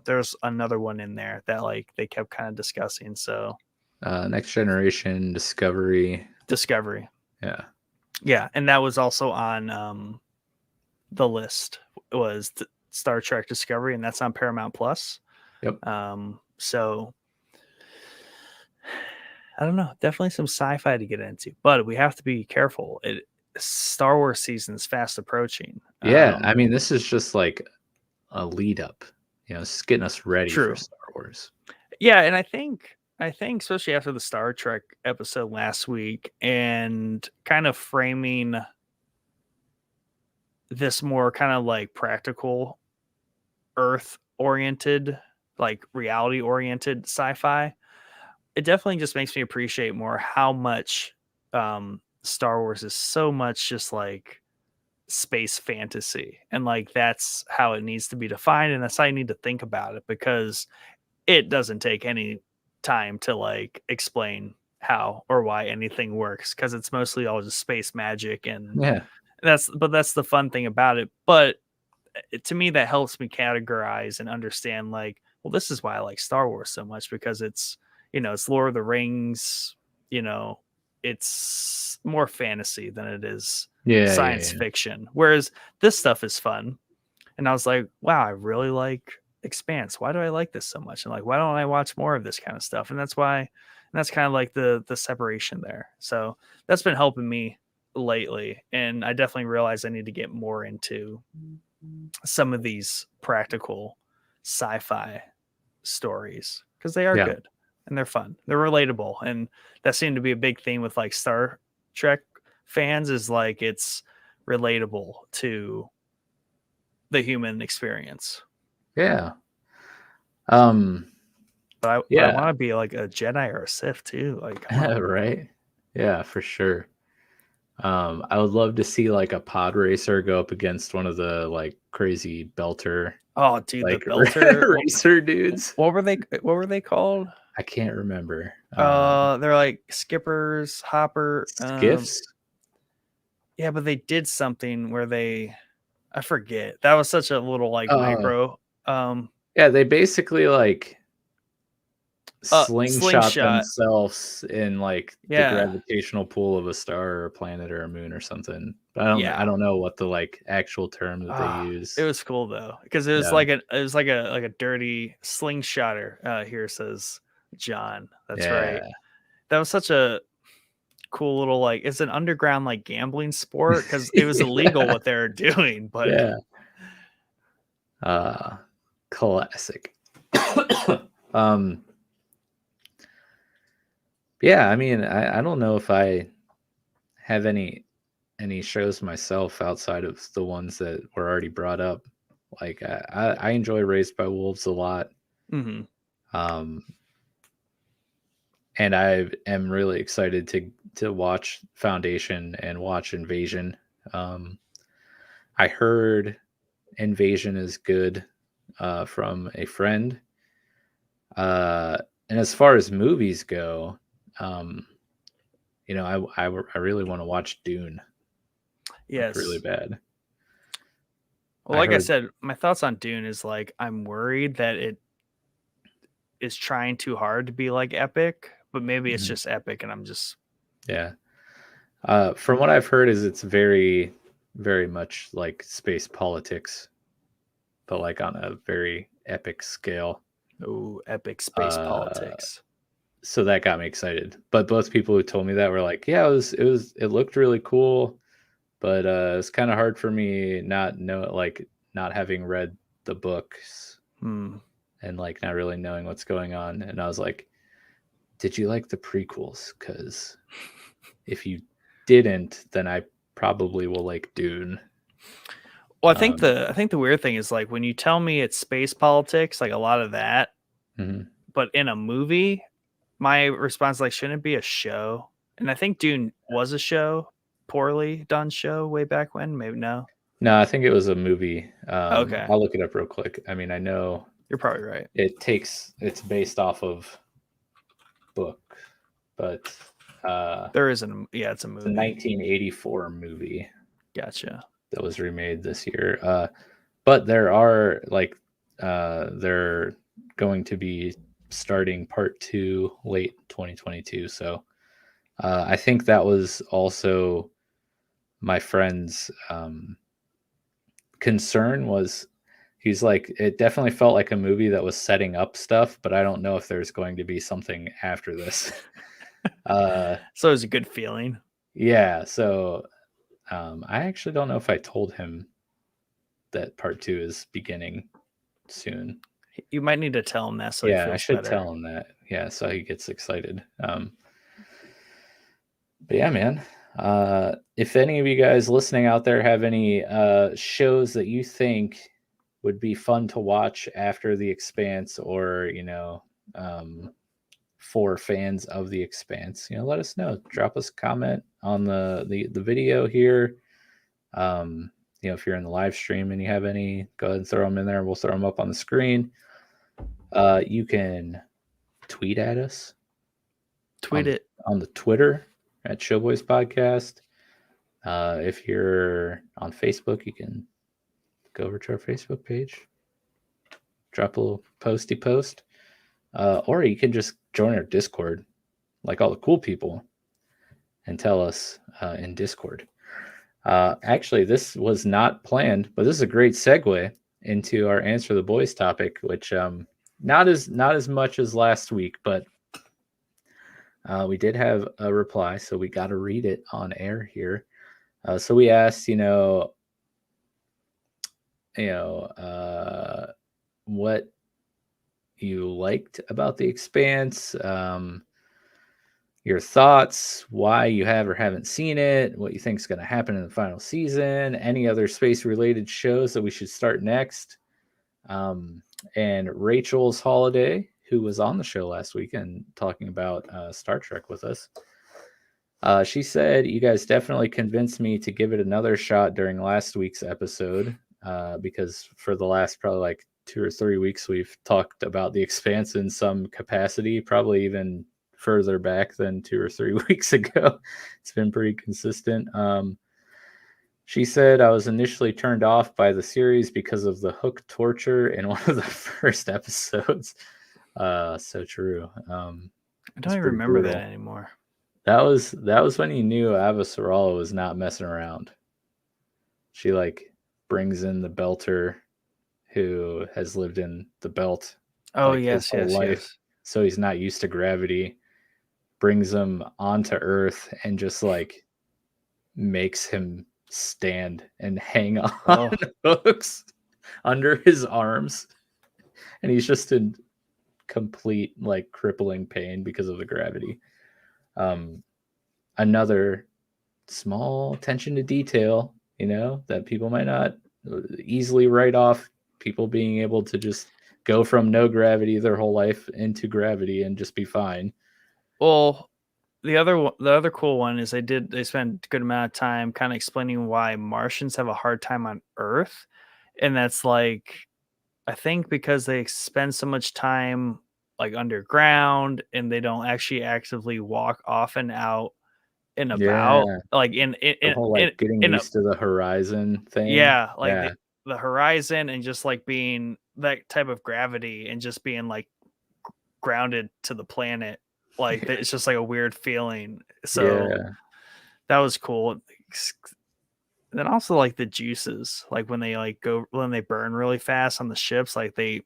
there's another one in there that like they kept kind of discussing. So Next Generation, Discovery. Yeah, and that was also on the list was Star Trek Discovery, and that's on Paramount Plus. Yep. So I don't know, definitely some sci-fi to get into, but we have to be careful. Star Wars season is fast approaching. Yeah, I mean, this is just like a lead up. It's getting us ready for Star Wars. Yeah, and I think especially after the Star Trek episode last week and kind of framing this more kind of like practical Earth oriented, like reality oriented sci-fi, it definitely just makes me appreciate more how much Star Wars is so much just like space fantasy, and like that's how it needs to be defined, and that's how you need to think about it, because it doesn't take any time to like explain how or why anything works, because it's mostly all just space magic, and that's the fun thing about it. But to me, that helps me categorize and understand like, well, this is why I like Star Wars so much, because it's it's Lord of the Rings, it's more fantasy than it is science fiction, whereas this stuff is fun. And I was like, wow, I really like Expanse. Why do I like this so much? And like, why don't I watch more of this kind of stuff? And that's kind of like the separation there. So that's been helping me lately, and I definitely realize I need to get more into some of these practical sci-fi stories, because they are good and they're fun, they're relatable, and that seemed to be a big theme with like Star Trek fans, is like it's relatable to the human experience. But I want to be like a Jedi or a Sith too, like right. Yeah, for sure. I would love to see like a pod racer go up against one of the like crazy belter. Oh, dude, like the belter racer dudes. What were they called? I can't remember. They're like skippers, hopper, skiffs. Yeah, but they did something where I forget. That was such a little like micro. Yeah, they basically like slingshot themselves in like the gravitational pull of a star or a planet or a moon or something. But I don't know what the like actual term that they use. It was cool though, because it was like a dirty slingshotter. Here says John. That's right. That was such a cool little like, it's an underground like gambling sport, because it was illegal what they were doing. But classic. I mean, I don't know if I have any shows myself outside of the ones that were already brought up. Like I enjoy Raised by Wolves a lot. Mm-hmm. And I am really excited to watch Foundation and watch Invasion. I heard Invasion is good from a friend. And as far as movies go, I really want to watch Dune. Yes. Like, really bad. Well, like I said, my thoughts on Dune is like I'm worried that it is trying too hard to be like epic, but maybe it's just epic and I'm just from what I've heard is it's very, very much like space politics, but like on a very epic scale. Oh, epic space politics. So that got me excited. But both people who told me that were like, yeah, it looked really cool, but it's kind of hard for me not having read the books and like not really knowing what's going on. And I was like, did you like the prequels? Because if you didn't, then I probably will like Dune. Well, I think the weird thing is like when you tell me it's space politics, like a lot of that, but in a movie, my response is like, shouldn't it be a show? And I think Dune was a show, poorly done show way back when. Maybe no. No, I think it was a movie. Okay, I'll look it up real quick. I mean, I know you're probably right. It's based off of book, but there isn't. It's a movie. It's a 1984 movie. Gotcha. That was remade this year. But there are they're going to be starting part 2 late 2022. So I think that was also my friend's concern was he's like, it definitely felt like a movie that was setting up stuff, but I don't know if there's going to be something after this. So it was a good feeling. Yeah. So I actually don't know if I told him that part 2 is beginning soon. You might need to tell him that. So I should tell him that. Yeah, so he gets excited. But yeah, man. If any of you guys listening out there have any shows that you think would be fun to watch after The Expanse, or for fans of The Expanse, let us know. Drop us a comment on the video here. If you're in the live stream and you have any, go ahead and throw them in there. We'll throw them up on the screen. You can tweet at us. Tweet it on the Twitter at Showboys Podcast. If you're on Facebook, you can go over to our Facebook page, drop a little posty post, or you can just join our Discord like all the cool people and tell us in Discord. Actually, this was not planned, but this is a great segue into our Answer the Boys topic, which not as much as last week, but we did have a reply, so we got to read it on air here. So we asked, what you liked about The Expanse, your thoughts, why you have or haven't seen it, what you think is going to happen in the final season, any other space-related shows that we should start next. And Rachel's Holiday, who was on the show last weekend talking about Star Trek with us, she said, you guys definitely convinced me to give it another shot during last week's episode, because for the last probably like 2 or 3 weeks, we've talked about The Expanse in some capacity, probably even further back than 2 or 3 weeks ago. It's been pretty consistent. She said, I was initially turned off by the series because of the hook torture in one of the first episodes. So true. I don't even remember that anymore. That was when you knew Ava Sarala was not messing around. She brings in the belter who has lived in the belt. Oh, yes, his whole life. So he's not used to gravity, brings him onto Earth and just makes him stand and hang on hooks under his arms. And he's just in complete crippling pain because of the gravity. Another small attention to detail, that people might not easily write off, people being able to just go from no gravity their whole life into gravity and just be fine. Well, the other cool one is they spent a good amount of time kind of explaining why Martians have a hard time on Earth, and that's like, I think because they spend so much time like underground and they don't actually actively walk off and out and about, Yeah. like The whole like getting in a, used to the horizon thing. yeah, like Yeah. the horizon, and just like being that type of gravity and just being like grounded to the planet. Like it's just like a weird feeling. So Yeah. that was cool. And then also like the juices, like when they burn really fast on the ships, like they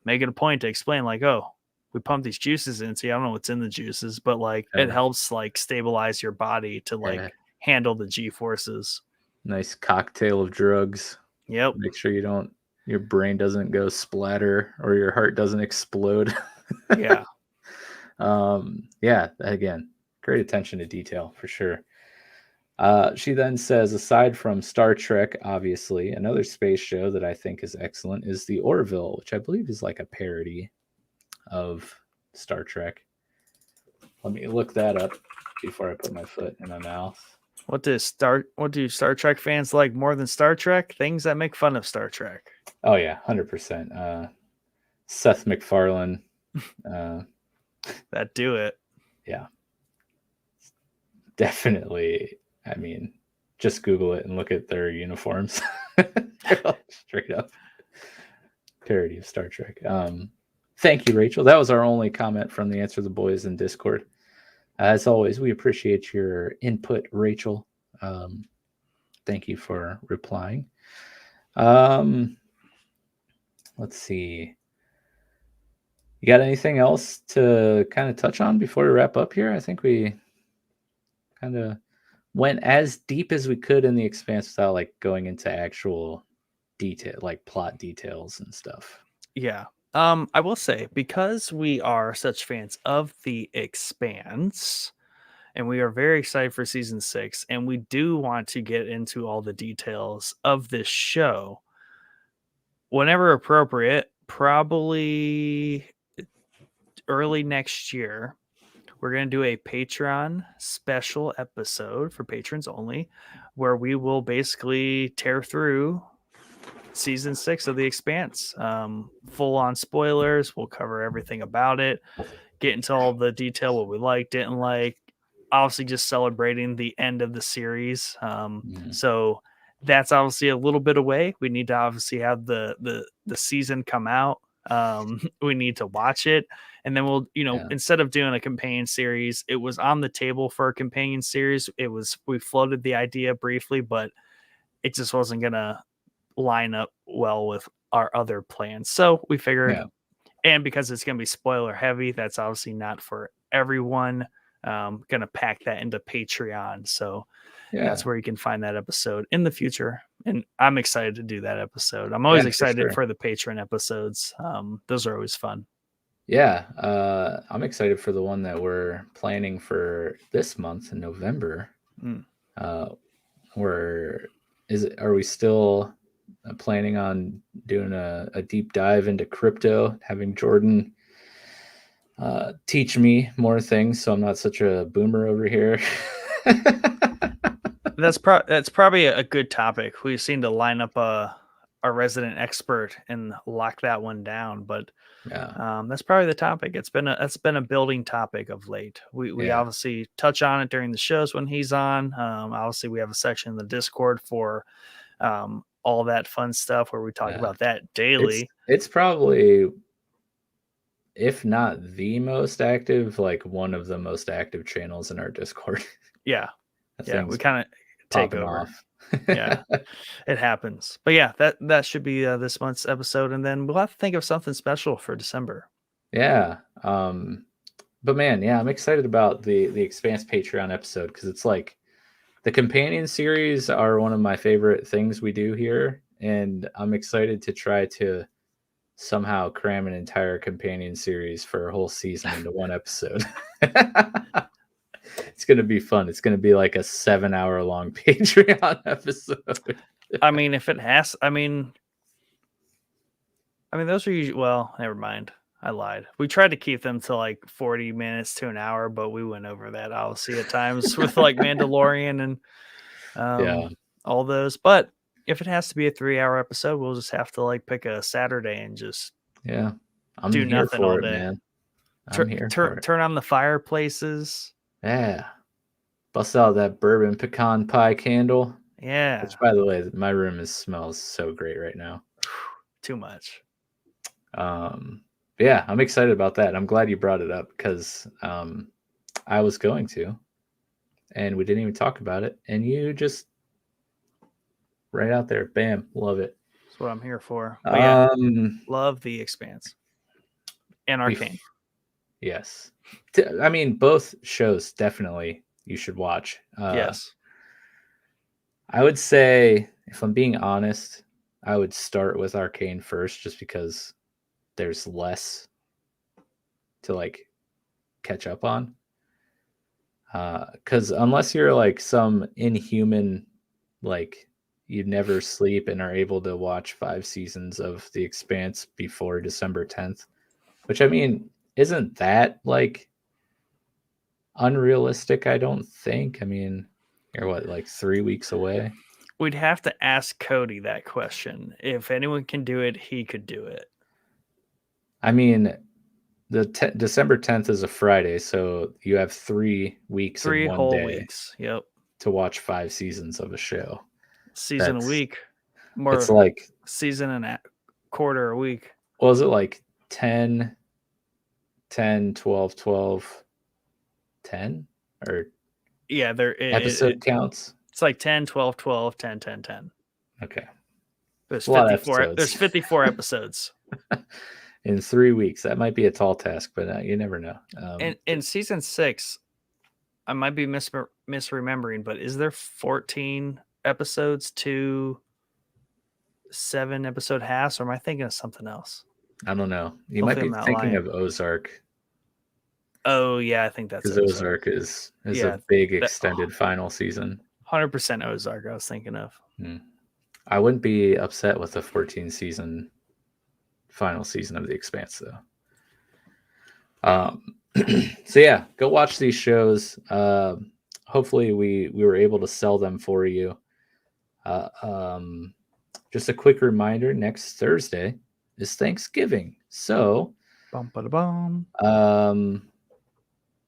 make it a point to explain like, oh, we pump these juices in. See, I don't know what's in the juices, but like it Yeah. helps like stabilize your body to like Yeah. handle the G forces. Nice cocktail of drugs. Yep. Make sure your brain doesn't go splatter or your heart doesn't explode. Yeah. Yeah, again, great attention to detail for sure. She then says, aside from Star Trek, obviously, another space show that I think is excellent is the Orville, which I believe is like a parody of Star Trek. Let me look that up before I put my foot in my mouth. What do Star Trek fans like more than Star Trek? Things that make fun of Star Trek. Oh yeah, 100%. Seth MacFarlane. That do it. Yeah. Definitely. I mean, just Google it and look at their uniforms. Straight up parody of Star Trek. Thank you, Rachel. That was our only comment from the Answer the Boys in Discord. As always, we appreciate your input, Rachel. Thank you for replying. Let's see. You got anything else to kind of touch on before we wrap up here? I think we kind of went as deep as we could in the Expanse without like going into actual detail, like plot details and stuff. Yeah. I will say, because we are such fans of the Expanse, and we are very excited for season 6, and we do want to get into all the details of this show whenever appropriate, probably early next year. We're going to do a Patreon special episode for patrons only, where we will basically tear through season 6 of The Expanse. Full on spoilers. We'll cover everything about it, get into all the detail, what we liked, didn't like. Obviously, just celebrating the end of the series. So that's obviously a little bit away. We need to obviously have the season come out. We need to watch it, and then we'll, instead of doing a companion series, it was on the table for a companion series. We floated the idea briefly, but it just wasn't gonna line up well with our other plans. So we figured, and because it's gonna be spoiler heavy, that's obviously not for everyone. Gonna pack that into Patreon, so that's where you can find that episode in the future, and I'm excited to do that episode. I'm always excited for the Patreon episodes. Those are always fun. I'm excited for the one that we're planning for this month in November. Are we still planning on doing a deep dive into crypto, having Jordan teach me more things so I'm not such a boomer over here? That's probably a good topic. We seem to line up a resident expert and lock that one down, but that's probably the topic. That's been a building topic of late. We obviously touch on it during the shows when he's on. Obviously, we have a section in the Discord for all that fun stuff where we talk about that daily. It's probably, if not the most active, like one of the most active channels in our Discord. Yeah. We kind of take over. Yeah, it happens. But yeah, that should be this month's episode, and then we'll have to think of something special for December. Yeah. But man, I'm excited about the Expanse Patreon episode, because it's like the companion series are one of my favorite things we do here, and I'm excited to try to somehow cram an entire companion series for a whole season into one episode. It's going to be fun. It's going to be like a 7-hour long Patreon episode. I mean, if it has, I mean, those are usually, well, never mind. I lied. We tried to keep them to like 40 minutes to an hour, but we went over that, obviously, at times with like Mandalorian and Yeah. all those. But if it has to be a 3-hour episode, we'll just have to like pick a Saturday and just Yeah. I'm do here nothing for all it, day. man. I'm here for it. Turn on the fireplaces. Yeah. Bust out that bourbon pecan pie candle. Yeah. Which, by the way, my room smells so great right now. Too much. Yeah, I'm excited about that. I'm glad you brought it up because I was going to, and we didn't even talk about it. And you just right out there, bam, love it. That's what I'm here for. But yeah, love The Expanse and we- Arcane. Yes, I mean both shows definitely you should watch. Yes, I would say if I'm being honest, I would start with Arcane first, just because there's less to like catch up on. Because unless you're like some inhuman, like you never sleep and are able to watch 5 seasons of The Expanse before December 10th, which I mean, isn't that like unrealistic? I don't think. I mean, you're what, like 3 weeks away? we'd have to ask Cody that question. If anyone can do it, he could do it. I mean, the December 10th is a Friday, so you have 3 weeks 3 in one whole day weeks. Yep. to watch 5 seasons of a show. Season a That's- week. More It's like, season and a quarter a week. what was it, like 10, 12, 12, 10? Or Yeah, episode counts? it's like 10, 12, 12, 10, 10, 10. Okay. There's A lot of 54 episodes. there's 54 episodes. In 3 weeks. That might be a tall task, but you never know. And in season 6, I might be misremembering, but is there 14 episodes to 7 episode halves, or am I thinking of something else? I don't know. You might be Hopefully I'm not thinking lying. of Ozark, Oh yeah, I think that's because Ozark is Yeah, a big extended final season. 100% Ozark I was thinking of. I wouldn't be upset with a 14 season final season of The Expanse, though. So yeah, go watch these shows. Hopefully we were able to sell them for you. Just a quick reminder, next Thursday is Thanksgiving. So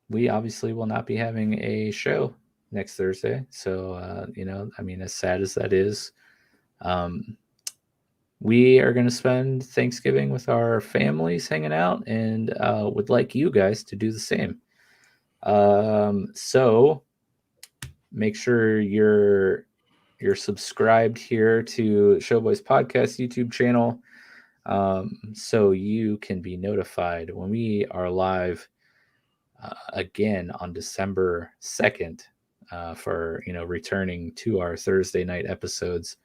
we obviously will not be having a show next Thursday. So I mean, as sad as that is, we are going to spend Thanksgiving with our families hanging out, and would like you guys to do the same. So make sure you're subscribed here to Showboys Podcast YouTube channel, so you can be notified when we are live again on December 2nd for returning to our Thursday night episodes.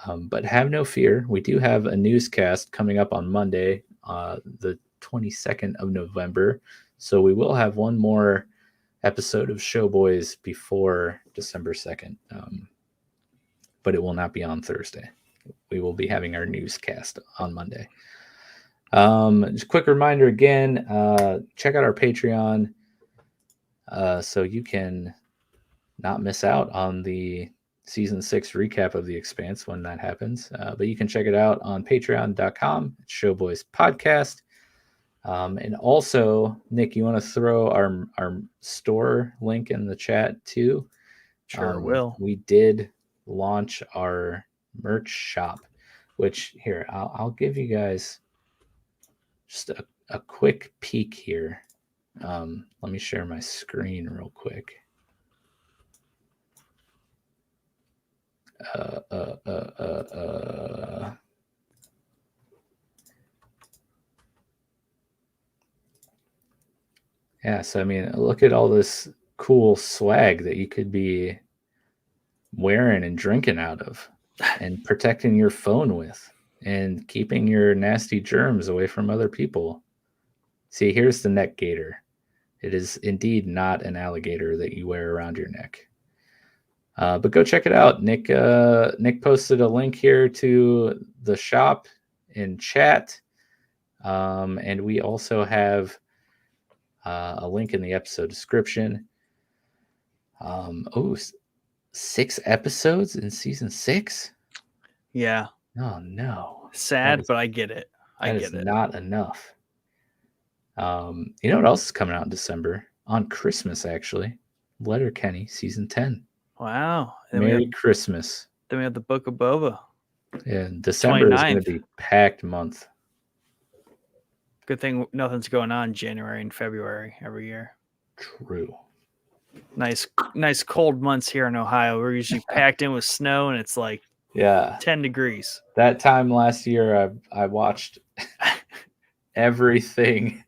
But have no fear, we do have a newscast coming up on Monday, the 22nd of November. So we will have one more episode of Showboys before December 2nd. But it will not be on Thursday. We will be having our newscast on Monday. Just a quick reminder again, check out our Patreon so you can not miss out on the Season 6 recap of The Expanse when that happens. But you can check it out on patreon.com, Showboys Podcast. And also, Nick, you want to throw our store link in the chat too? Sure will. We did launch our merch shop, which here, I'll give you guys just a quick peek here. Let me share my screen real quick. Yeah, so I mean, look at all this cool swag that you could be wearing and drinking out of, and protecting your phone with, and keeping your nasty germs away from other people. See, here's the neck gaiter. It is indeed not an alligator that you wear around your neck. But go check it out. Nick posted a link here to the shop in chat. And we also have a link in the episode description. 6 episodes in season 6? Yeah. Oh no. Sad, but I get it. That is not enough. You know what else is coming out in December? On Christmas, actually. Letterkenny season 10. Wow. Merry Christmas. Then we have the Book of Boba. Yeah, December is going to be packed month. Good thing nothing's going on January and February every year. True. Nice cold months here in Ohio. We're usually packed in with snow, and it's like 10 degrees. That time last year, I watched everything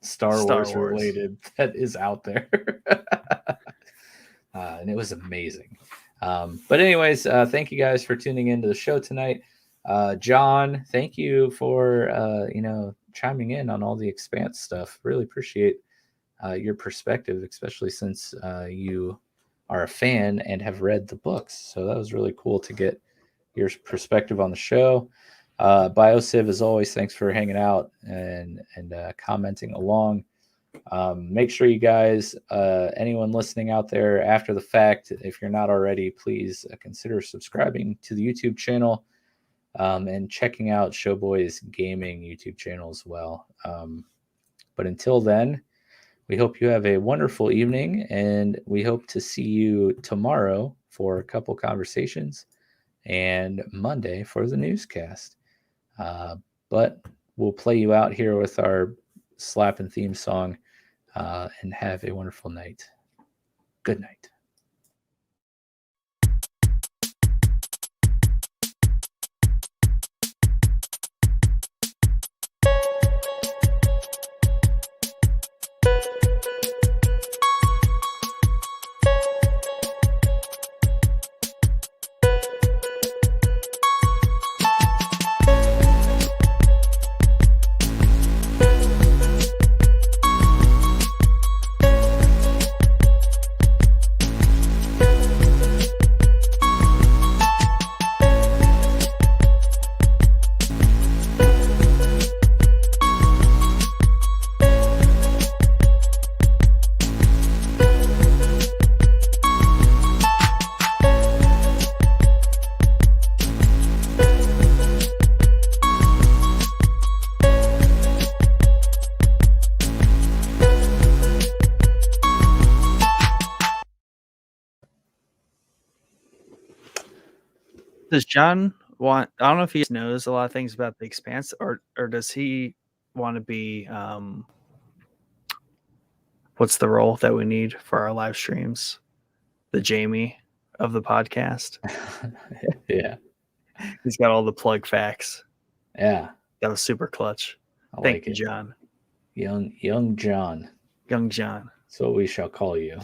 Star Wars related that is out there. And it was amazing. But anyways, thank you guys for tuning into the show tonight. John, thank you for chiming in on all the Expanse stuff. Really appreciate your perspective, especially since you are a fan and have read the books. So that was really cool to get your perspective on the show. BioCiv, as always, thanks for hanging out and commenting along. Make sure you guys, anyone listening out there after the fact, if you're not already, please consider subscribing to the YouTube channel and checking out Showboy's gaming YouTube channel as well. But until then, we hope you have a wonderful evening, and we hope to see you tomorrow for a couple conversations and Monday for the newscast. But we'll play you out here with our slapping theme song, and have a wonderful night. Good night. Does John want? I don't know if he knows a lot of things about the Expanse, or does he want to be? What's the role that we need for our live streams? The Jamie of the podcast. Yeah, he's got all the plug facts. Yeah, that was super clutch. Thank you, John. Young John. Young John. So we shall call you.